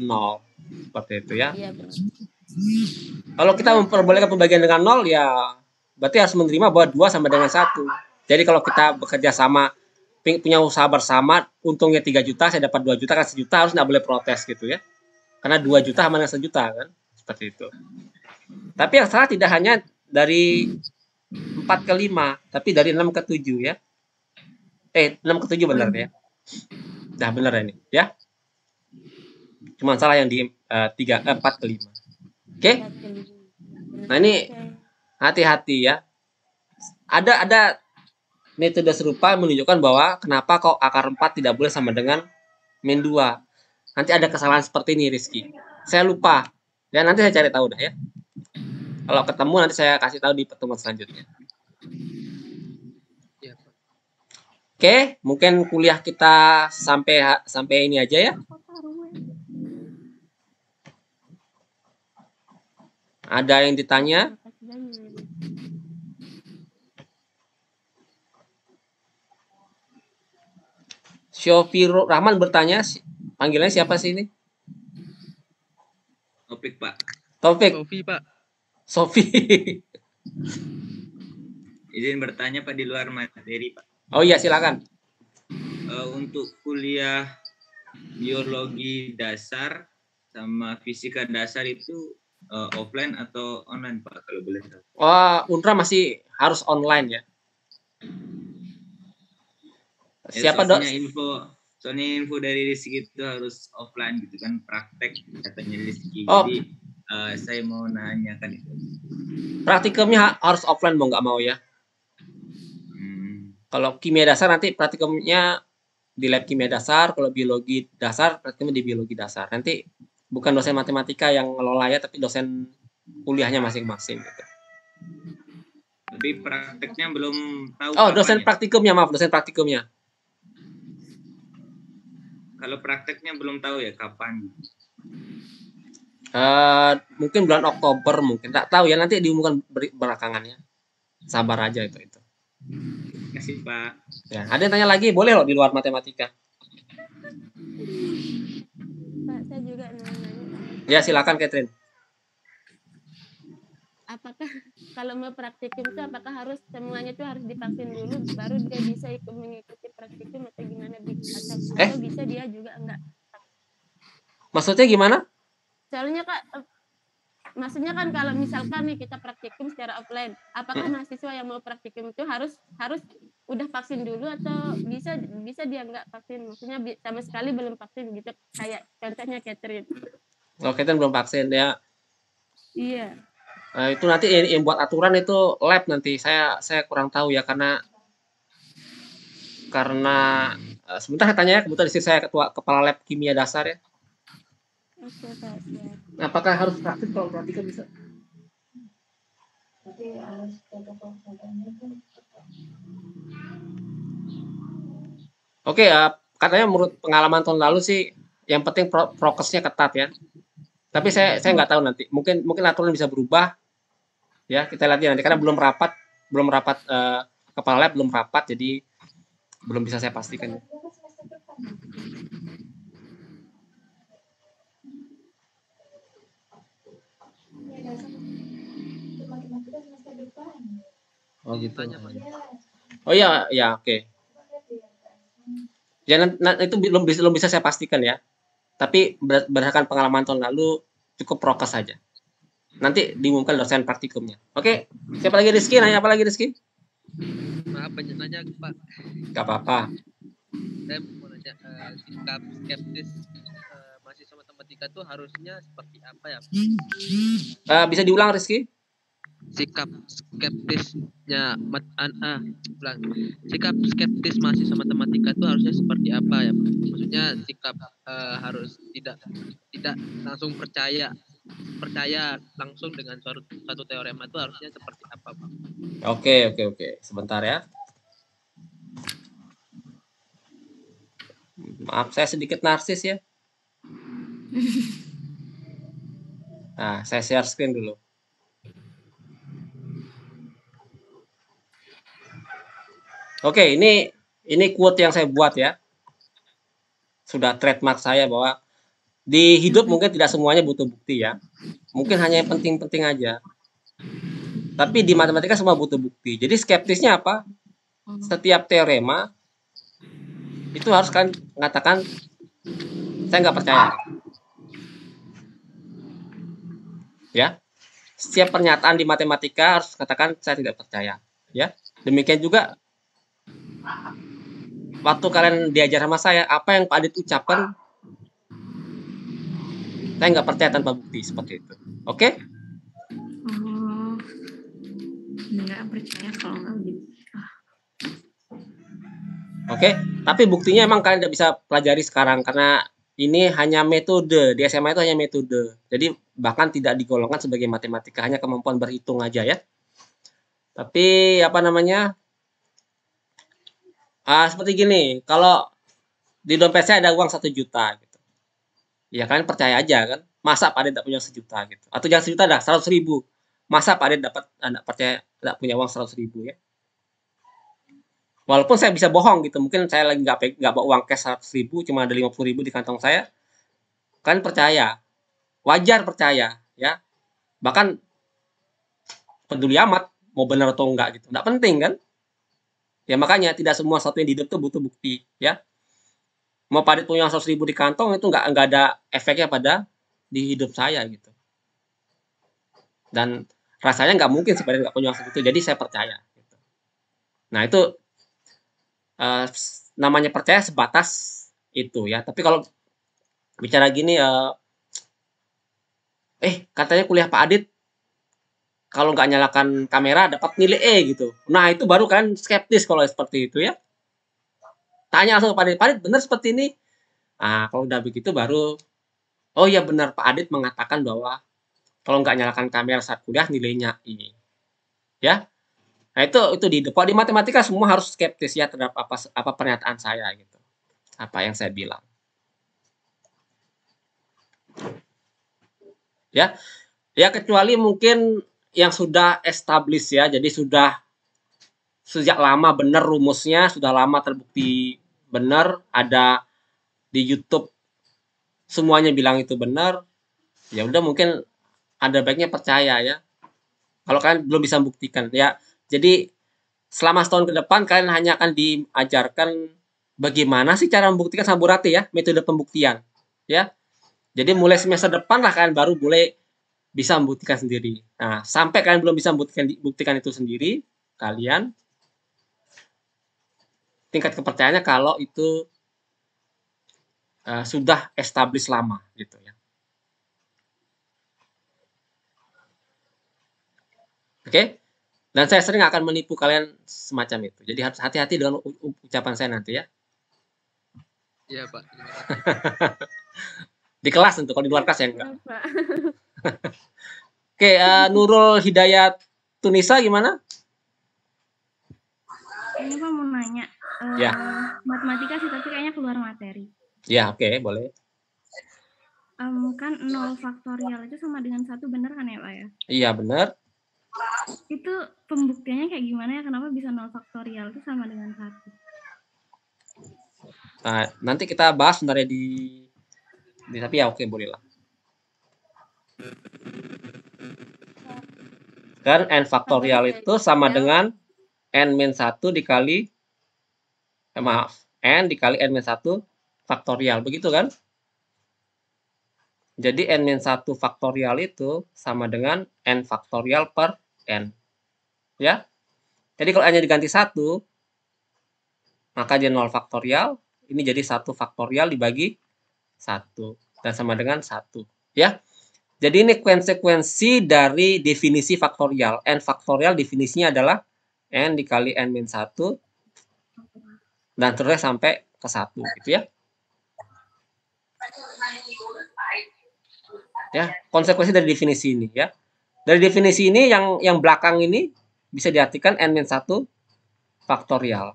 0. Seperti itu ya. Iya, benar. Kalau kita memperbolehkan pembagian dengan 0 ya berarti harus menerima bahwa 2 sama dengan 1. Jadi kalau kita bekerja sama, punya usaha bersama, untungnya 3 juta, saya dapat 2 juta, kan 1 juta, harus nggak boleh protes gitu ya. Karena 2 juta sama dengan 1 juta kan. Seperti itu. Tapi yang salah tidak hanya dari 4 ke 5, tapi dari 6 ke 7 ya. 6 ke 7 benar ya. Dah benar ini ya. Cuma salah yang di 4 ke 5. Oke? Nah, ini hati-hati ya. Ada metode serupa menunjukkan bahwa kenapa kok akar 4 tidak boleh sama dengan min 2. Nanti ada kesalahan seperti ini Rizky. Saya lupa. Ya nanti saya cari tahu dah ya. Kalau ketemu nanti saya kasih tahu di pertemuan selanjutnya. Ya, Pak. Oke, mungkin kuliah kita sampai ini aja ya. Ada yang ditanya? Makasih banyak. Syofiro Rahman bertanya, panggilannya siapa sih ini? Topik, Pak. Taufik, Sofi, Pak. Sofi. Izin bertanya, Pak, di luar materi, Pak. Oh iya, silakan. Untuk kuliah biologi dasar sama fisika dasar itu offline atau online, Pak, kalau boleh tahu? Wah, Unra masih harus online ya. Siapa dok? Soalnya info dari Rizky itu harus offline gitu kan, praktek katanya Rizky. Oh. Jadi saya mau nanyakan itu. Praktikumnya harus offline mau nggak mau ya. Kalau kimia dasar nanti praktikumnya di lab kimia dasar, kalau biologi dasar praktikumnya di biologi dasar. Nanti bukan dosen matematika yang ngelola ya, tapi dosen kuliahnya masing-masing gitu. Tapi prakteknya belum tahu. Oh, dosen praktikumnya, maaf, dosen praktikumnya. Kalau prakteknya belum tahu ya kapan. Mungkin bulan Oktober mungkin, tak tahu ya, nanti diumumkan belakangannya. Sabar aja itu. Terima kasih, Pak. Ya, ada yang tanya lagi, boleh loh di luar matematika. Pak, saya juga nanya. Ya, silakan Catherine. Apakah kalau mau praktikum itu apakah harus semuanya itu harus divaksin dulu baru dia bisa mengikuti praktikum atau gimana? Atau bisa dia juga enggak? Maksudnya gimana? Soalnya Kak, maksudnya kan kalau misalkan nih kita praktikum secara offline, apakah mahasiswa yang mau praktikum itu harus udah vaksin dulu atau bisa dia enggak vaksin? Maksudnya sama sekali belum vaksin gitu, kayak contohnya Catherine. Oh, Catherine belum vaksin ya. Iya. Nah, itu nanti yang buat aturan itu lab nanti. Saya kurang tahu ya karena sebentar saya tanya ya, kebetulan di sini saya kepala lab kimia dasar ya. Oke, Pak. Siap. Apakah harus vaksin kalau praktikum bisa? Oke, katanya menurut pengalaman tahun lalu sih yang penting prokesnya ketat ya. Tapi saya nggak tahu nanti. Mungkin aturan bisa berubah. Ya, kita lihat nanti karena belum rapat kepala lab belum rapat, jadi belum bisa saya pastikan. Oh gitu. Oh iya, ya oke. Ya, itu belum bisa saya pastikan ya. Tapi berdasarkan pengalaman tahun lalu cukup prokes saja. Nanti diumumkan dosen praktikumnya. Oke, siapa lagi Rizky? Nanya apa lagi Rizky? Maaf, nanya Pak. Gak apa-apa. Saya mau nanya sikap skeptis mahasiswa matematika itu harusnya seperti apa ya? Bisa diulang Rizky? Sikap skeptisnya sikap skeptis mahasiswa matematika itu harusnya seperti apa ya Pak? Maksudnya sikap harus tidak langsung percaya langsung dengan suatu teorema itu harusnya seperti apa Pak? Oke. Sebentar ya. Maaf, saya sedikit narsis ya. Nah, saya share screen dulu. Oke, ini quote yang saya buat ya. Sudah trademark saya bahwa di hidup mungkin tidak semuanya butuh bukti ya. Mungkin hanya yang penting-penting aja. Tapi di matematika semua butuh bukti. Jadi skeptisnya apa? Setiap teorema itu harus kan mengatakan saya nggak percaya. Ya. Setiap pernyataan di matematika harus katakan saya tidak percaya. Ya. Demikian juga waktu kalian diajar sama saya, apa yang Pak Adit ucapkan saya nggak percaya tanpa bukti seperti itu. Oke? Oh, nggak percaya kalau nggak gitu. Oke, tapi buktinya emang kalian tidak bisa pelajari sekarang karena ini hanya metode. Di SMA itu hanya metode. Jadi bahkan tidak digolongkan sebagai matematika, hanya kemampuan berhitung aja ya. Tapi seperti gini, kalau di dompet saya ada uang 1 juta gitu. Ya kalian percaya aja kan. Masa Pak Adit tidak punya 1 juta gitu. Atau jangan 1 juta dah, 100.000. Masa Pak Adit dapat enggak percaya tidak punya uang 100.000 ya. Walaupun saya bisa bohong gitu, mungkin saya lagi nggak bawa uang cash 100.000, cuma ada 50.000 di kantong saya, kan percaya, wajar percaya ya. Bahkan peduli amat mau benar atau enggak gitu, nggak penting kan. Ya makanya tidak semua sesuatu yang di hidup tuh butuh bukti ya. Mau Pak Adit punya 100.000 di kantong itu nggak ada efeknya pada di hidup saya gitu. Dan rasanya nggak mungkin sih Pak Adit nggak punya 100.000 itu, jadi saya percaya. Gitu. Nah itu namanya percaya sebatas itu ya. Tapi kalau bicara gini katanya kuliah Pak Adit kalau nggak nyalakan kamera dapat nilai E gitu. Nah itu baru kan skeptis kalau seperti itu ya. Tanya langsung ke Pak Adit benar seperti ini? Nah kalau udah begitu baru, oh ya benar Pak Adit mengatakan bahwa kalau nggak nyalakan kamera saat kuliah nilainya E. Ya. Nah itu di depan di matematika semua harus skeptis ya terhadap apa pernyataan saya gitu. Apa yang saya bilang. Ya. Ya kecuali mungkin yang sudah established ya. Jadi sudah sejak lama benar rumusnya, sudah lama terbukti benar, ada di YouTube semuanya bilang itu benar. Ya udah mungkin ada baiknya percaya ya. Kalau kalian belum bisa membuktikan ya. Jadi selama setahun ke depan kalian hanya akan diajarkan bagaimana sih cara membuktikan Saburati ya, metode pembuktian ya. Jadi mulai semester depan lah kalian baru boleh bisa membuktikan sendiri. Nah, sampai kalian belum bisa membuktikan itu sendiri, kalian tingkat kepercayaannya kalau itu sudah established lama gitu ya. Oke? Dan saya sering akan menipu kalian semacam itu. Jadi harus hati-hati dengan ucapan saya nanti ya. Iya, Pak. Di kelas tentu, kalau di luar kelas ya enggak. Oke, Nurul Hidayat Tunisa gimana? Ini Pak mau nanya. Ya. Matematika sih tapi kayaknya keluar materi. Ya, oke, boleh. Kan 0 faktorial itu sama dengan 1 benar kan ya Pak ya? Iya, benar. Itu pembuktiannya kayak gimana ya? Kenapa bisa 0 faktorial itu sama dengan 1? Nah, nanti kita bahas sebenarnya tapi ya oke, boleh lah. Kan n faktorial itu sama dengan n-1 dikali n dikali n-1 faktorial, begitu kan? Jadi n-1 faktorial itu sama dengan n faktorial per n. Ya. Jadi kalau n-nya diganti 1, maka dia 0 faktorial, ini jadi 1 faktorial dibagi 1 dan sama dengan 1, ya. Jadi ini konsekuensi dari definisi faktorial. N faktorial definisinya adalah n dikali n-1 dan terus sampai ke 1 gitu ya. Ya, konsekuensi dari definisi ini ya. Dari definisi ini yang belakang ini bisa diartikan n-1 faktorial.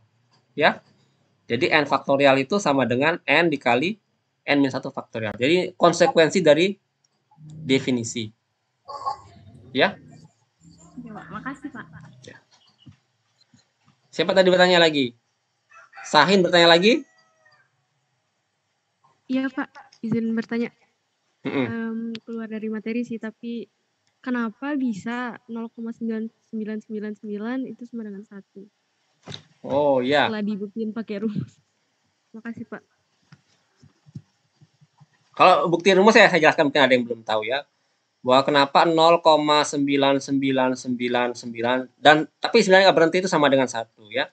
Ya. Jadi n faktorial itu sama dengan n dikali n-1 faktorial. Jadi konsekuensi dari definisi. Ya. Ya, Pak. Makasih, Pak. Ya. Siapa tadi bertanya lagi? Sahin bertanya lagi? Iya, Pak. Izin bertanya. Keluar dari materi sih, tapi kenapa bisa 0,9999 itu sama dengan 1? Oh, ya. Setelah dibuktiin pakai rumus. Makasih, Pak. Kalau bukti rumus saya jelaskan, mungkin ada yang belum tahu ya. Bahwa kenapa 0,99999 dan tapi sebenarnya nggak berhenti itu sama dengan 1 ya.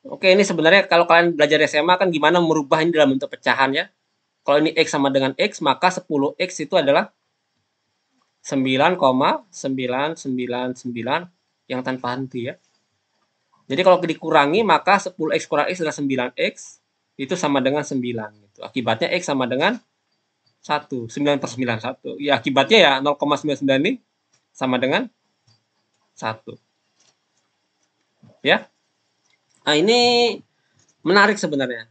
Oke, ini sebenarnya kalau kalian belajar SMA kan gimana merubah ini dalam bentuk pecahan ya. Kalau ini X sama dengan X, maka 10X itu adalah 9,999 yang tanpa henti ya. Jadi kalau dikurangi, maka 10X kurang X adalah 9X, itu sama dengan 9. Gitu. Akibatnya X sama dengan 1, 9 per 9, 1. Ya, akibatnya ya 0,99 ini sama dengan 1. Ya. Nah, ini menarik sebenarnya.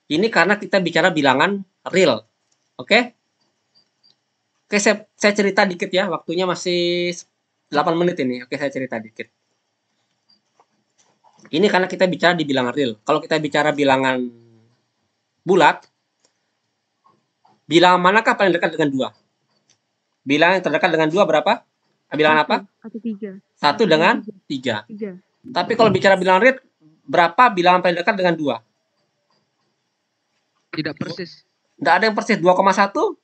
Ini karena kita bicara bilangan real. Oke? Oke, saya cerita dikit ya. Waktunya masih 8 menit ini. Oke, saya cerita dikit. Ini karena kita bicara di bilangan real. Kalau kita bicara bilangan bulat, bilangan manakah paling dekat dengan 2? Bilangan yang terdekat dengan 2 berapa? Bilangan apa? 1, 3. 1 dengan 3. 3. Tapi kalau bicara bilangan real, berapa bilangan paling dekat dengan 2? Tidak persis. Tidak ada yang persis. 2,1?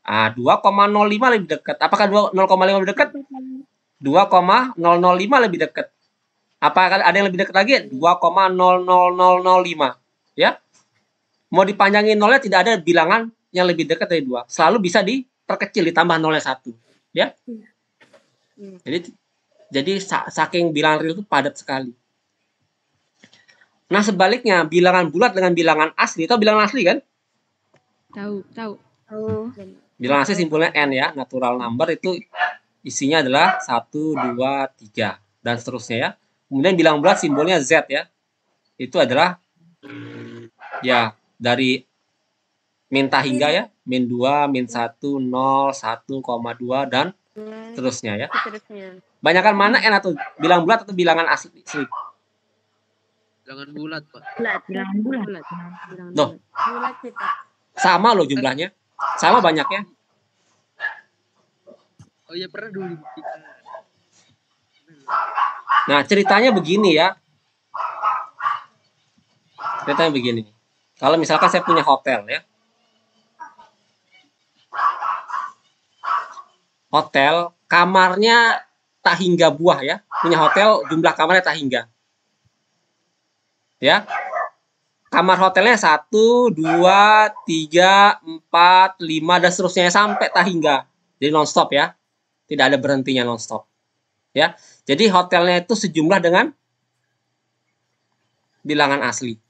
2,05 lebih dekat. Apakah 0,5 lebih dekat? 2,005 lebih dekat. Apakah ada yang lebih dekat lagi? 2,00005. Ya. Mau dipanjangin nolnya, tidak ada bilangan yang lebih dekat dari 2. Selalu bisa diperkecil, ditambah nolnya 1. Ya. Jadi saking bilangan real itu padat sekali. Nah, sebaliknya bilangan bulat dengan bilangan asli, itu bilangan asli kan? Tahu. Bilangan asli simpulnya n ya, natural number itu isinya adalah 1, 2, 3 dan seterusnya ya. Kemudian bilangan bulat simbolnya z ya. Itu adalah ya dari min hingga ya, min 2, min 1, 0, 1,2 dan seterusnya ya. Banyakan mana n atau bilangan bulat atau bilangan asli? Bilangan bulat, Pak. Bilangan bulat. Loh, sama loh jumlahnya. Sama banyaknya. Oh iya, pernah dulu dibuktikan. Nah, ceritanya begini ya. Ceritanya begini. Kalau misalkan saya punya hotel ya. Hotel, kamarnya tak hingga buah ya. Punya hotel, jumlah kamarnya tak hingga. Ya. Kamar hotelnya 1, 2, 3, 4, 5 dan seterusnya sampai tak hingga. Jadi non-stop ya. Tidak ada berhentinya non-stop. Ya. Jadi hotelnya itu sejumlah dengan bilangan asli.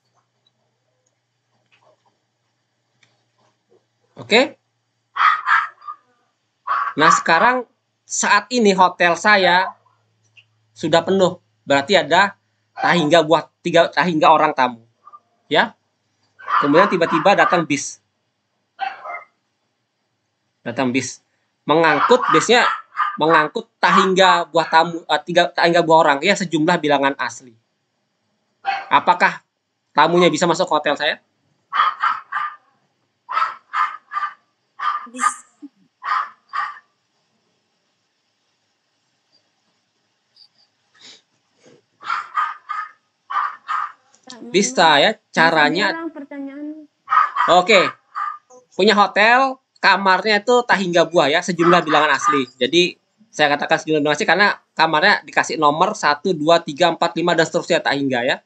Oke? Nah, sekarang saat ini hotel saya sudah penuh. Berarti ada tak hingga orang tamu. Ya. Kemudian tiba-tiba datang bis. Bisnya mengangkut tak hingga buah tamu, tak hingga buah orang ya, sejumlah bilangan asli. Apakah tamunya bisa masuk ke hotel saya? Bisa ya, caranya. Oke. Punya hotel, kamarnya itu tak hingga buah ya, sejumlah bilangan asli. Jadi saya katakan sejumlah bilangan asli karena kamarnya dikasih nomor 1, 2, 3, 4, 5 dan seterusnya tak hingga ya.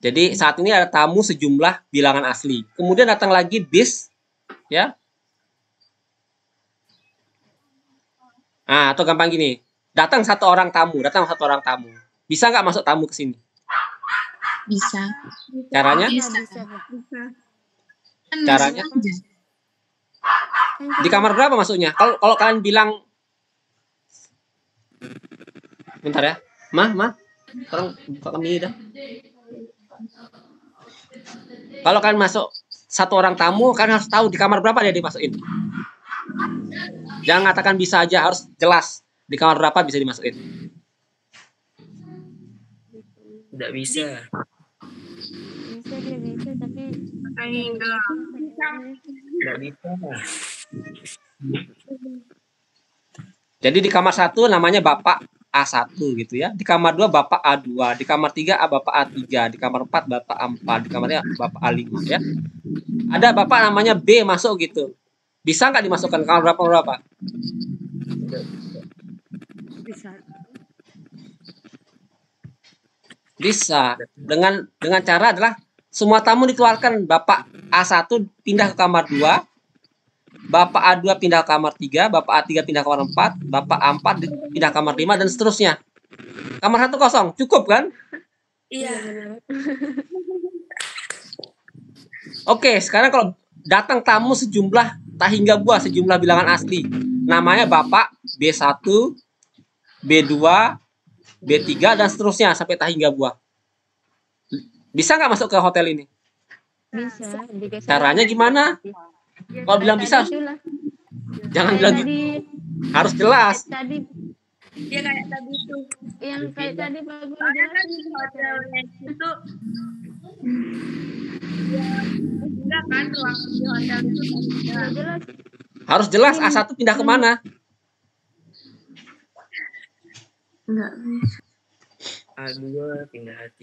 Jadi saat ini ada tamu sejumlah bilangan asli. Kemudian datang lagi bis ya. Nah, atau gampang gini. Datang satu orang tamu. Bisa nggak masuk tamu ke sini? Bisa. Caranya? Bisa. Caranya? Di kamar berapa masuknya? Kalau kalian bilang, bentar ya, mah, tolong buka kami dah. Kalau kalian masuk satu orang tamu, kalian harus tahu di kamar berapa dia dimasukin. Jangan katakan bisa aja, harus jelas di kamar berapa bisa dimasukin. Tidak bisa. Bisa tapi Tidak bisa. Jadi di kamar 1 namanya Bapak A1 gitu ya. Di kamar 2 Bapak A2, di kamar 3 Bapak A3, di kamar 4 Bapak A4, di kamarnya Bapak A5 ya. Ada Bapak namanya B masuk gitu. Bisa nggak dimasukkan kamar berapa? Bisa. Dengan cara adalah semua tamu dikeluarkan. Bapak A1 pindah ke kamar 2, Bapak A2 pindah ke kamar 3, Bapak A3 pindah ke kamar 4, Bapak A4 pindah ke kamar 5 dan seterusnya. Kamar 1 kosong, cukup kan? Iya. Oke, sekarang kalau datang tamu sejumlah tak hingga buah, sejumlah bilangan asli. Namanya Bapak B1, B2, B3 dan seterusnya sampai tak hingga buah. Bisa nggak masuk ke hotel ini? Bisa. Caranya gimana? Kalau bilang bisa, Jangan Kayak bilang gitu. tadi, Harus jelas. tadi Dia kayak tadi itu. yang kayak tadi Pak Guru Soalnya kan jelasin di itu. hotelnya itu ya enggak kan ruang di hotel itu kan Udah enggak. jelas. Harus jelas A1 pindah kemana. Enggak. A2 pindah A3.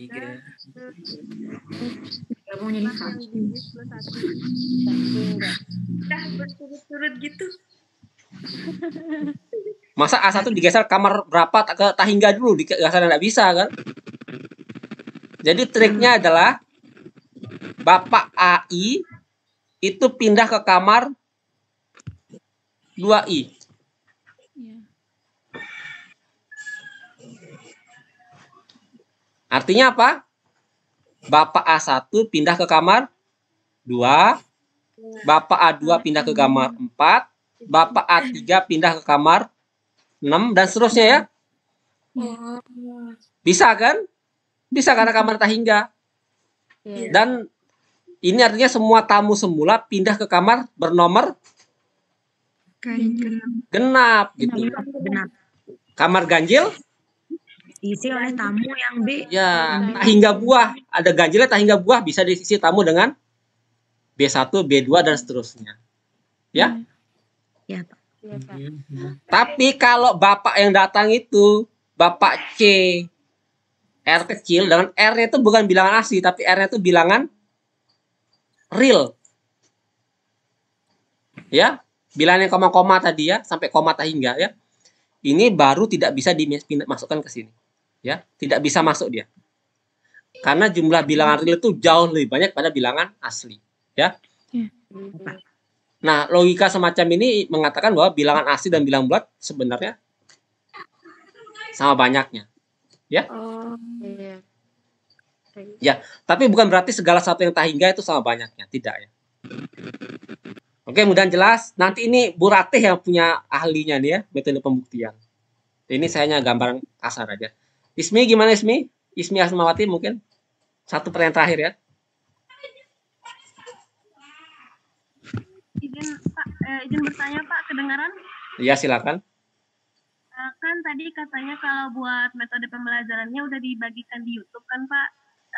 Gabung jadi Mas yang satu. digit plus 1. Enggak. Udah berturut-turut gitu. Masa A1 digeser kamar berapa ke Tahingga dulu, digeser nggak bisa kan? Jadi triknya adalah Bapak AI itu pindah ke kamar 2I. Iya. Artinya apa? Bapak A1 pindah ke kamar 2, Bapak A2 pindah ke kamar 4, Bapak A3 pindah ke kamar 6, dan seterusnya ya. Oh. Bisa kan? Bisa karena kamar Tahingga. Iya. Dan ini artinya semua tamu semula pindah ke kamar bernomor genap gitu. Benar. Kamar ganjil Diisi oleh tamu yang B. ya Tahingga buah. Ada ganjilnya Tahingga buah bisa diisi tamu dengan B1, B2 dan seterusnya. Ya. Ya, Pak. Iya, Pak. Tapi kalau Bapak yang datang itu Bapak C, R kecil, dengan R-nya itu bukan bilangan asli, tapi R-nya itu bilangan real. Ya, bilangan koma-koma tadi ya, sampai koma Tahingga ya. Ini baru tidak bisa dimasukkan ke sini. Ya, tidak bisa masuk dia. Karena jumlah bilangan real itu jauh lebih banyak pada bilangan asli, ya. Nah, logika semacam ini mengatakan bahwa bilangan asli dan bilangan bulat sebenarnya sama banyaknya. Ya. Oh, iya. Ya, tapi bukan berarti segala sesuatu yang Tahingga itu sama banyaknya, tidak ya. Oke, mudah jelas. Nanti ini Bu Ratih yang punya ahlinya nih ya, metode pembuktian. Ini saya hanya gambaran kasar aja. Ismi gimana Ismi? Ismi Asmawati mungkin satu pertanyaan terakhir ya. Izin bertanya Pak, kedengaran? Iya, silakan. Kan tadi katanya kalau buat metode pembelajarannya udah dibagikan di YouTube kan Pak?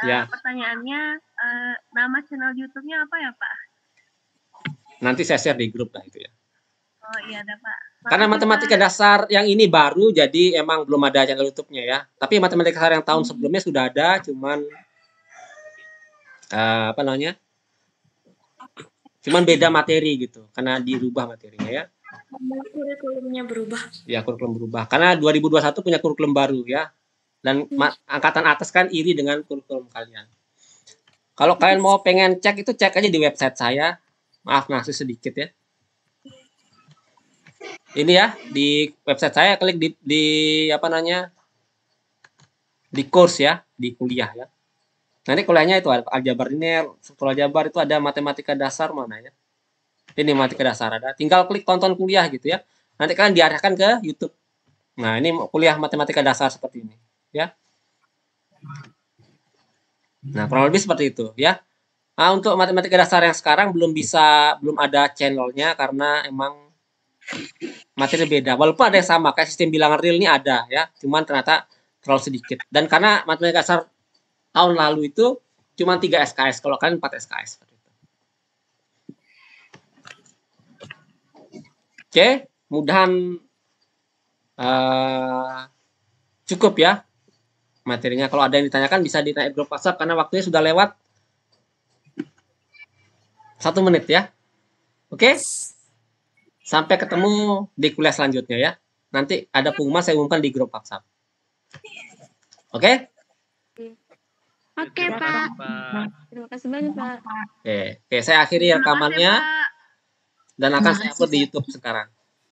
Ya. Pertanyaannya, nama channel YouTube-nya apa ya Pak? Nanti saya share di grup lah itu ya. Oh iya ada Pak. Karena matematika dasar yang ini baru, jadi emang belum ada channel YouTube-nya ya. Tapi matematika dasar yang tahun sebelumnya sudah ada, cuman apa namanya? Cuman beda materi gitu, karena dirubah materinya ya. Kurikulumnya berubah. Ya, kurikulum berubah. Karena 2021 punya kurikulum baru ya. Dan angkatan atas kan iri dengan kurikulum kalian. Kalau kalian mau pengen cek itu cek aja di website saya. Maaf ngasih sedikit ya. Ini ya di website saya, klik di apa namanya? Di course ya, di kuliah ya. Nanti kuliahnya itu ada aljabar linear, struktur aljabar, itu ada matematika dasar mana ya. Ini matematika dasar ada. Tinggal klik tonton kuliah gitu ya. Nanti kalian diarahkan ke YouTube. Nah, ini kuliah matematika dasar seperti ini ya. Nah, kurang lebih seperti itu ya. Nah, untuk matematika dasar yang sekarang belum ada channelnya karena emang materi beda. Walaupun ada yang sama kayak sistem bilangan real ini ada ya, cuman ternyata terlalu sedikit. Dan karena matematika dasar tahun lalu itu cuma 3 SKS, kalau kalian 4 SKS seperti itu. Oke, mudahan cukup ya materinya. Kalau ada yang ditanyakan bisa ditanya di grup WhatsApp karena waktunya sudah lewat 1 menit ya. Oke? Sampai ketemu di kuliah selanjutnya ya. Nanti ada pengumuman, saya umumkan di grup WhatsApp. Oke? Oke, Pak. Terima kasih banyak, Pak. Oke, saya akhiri rekamannya dan akan saya upload di YouTube sekarang.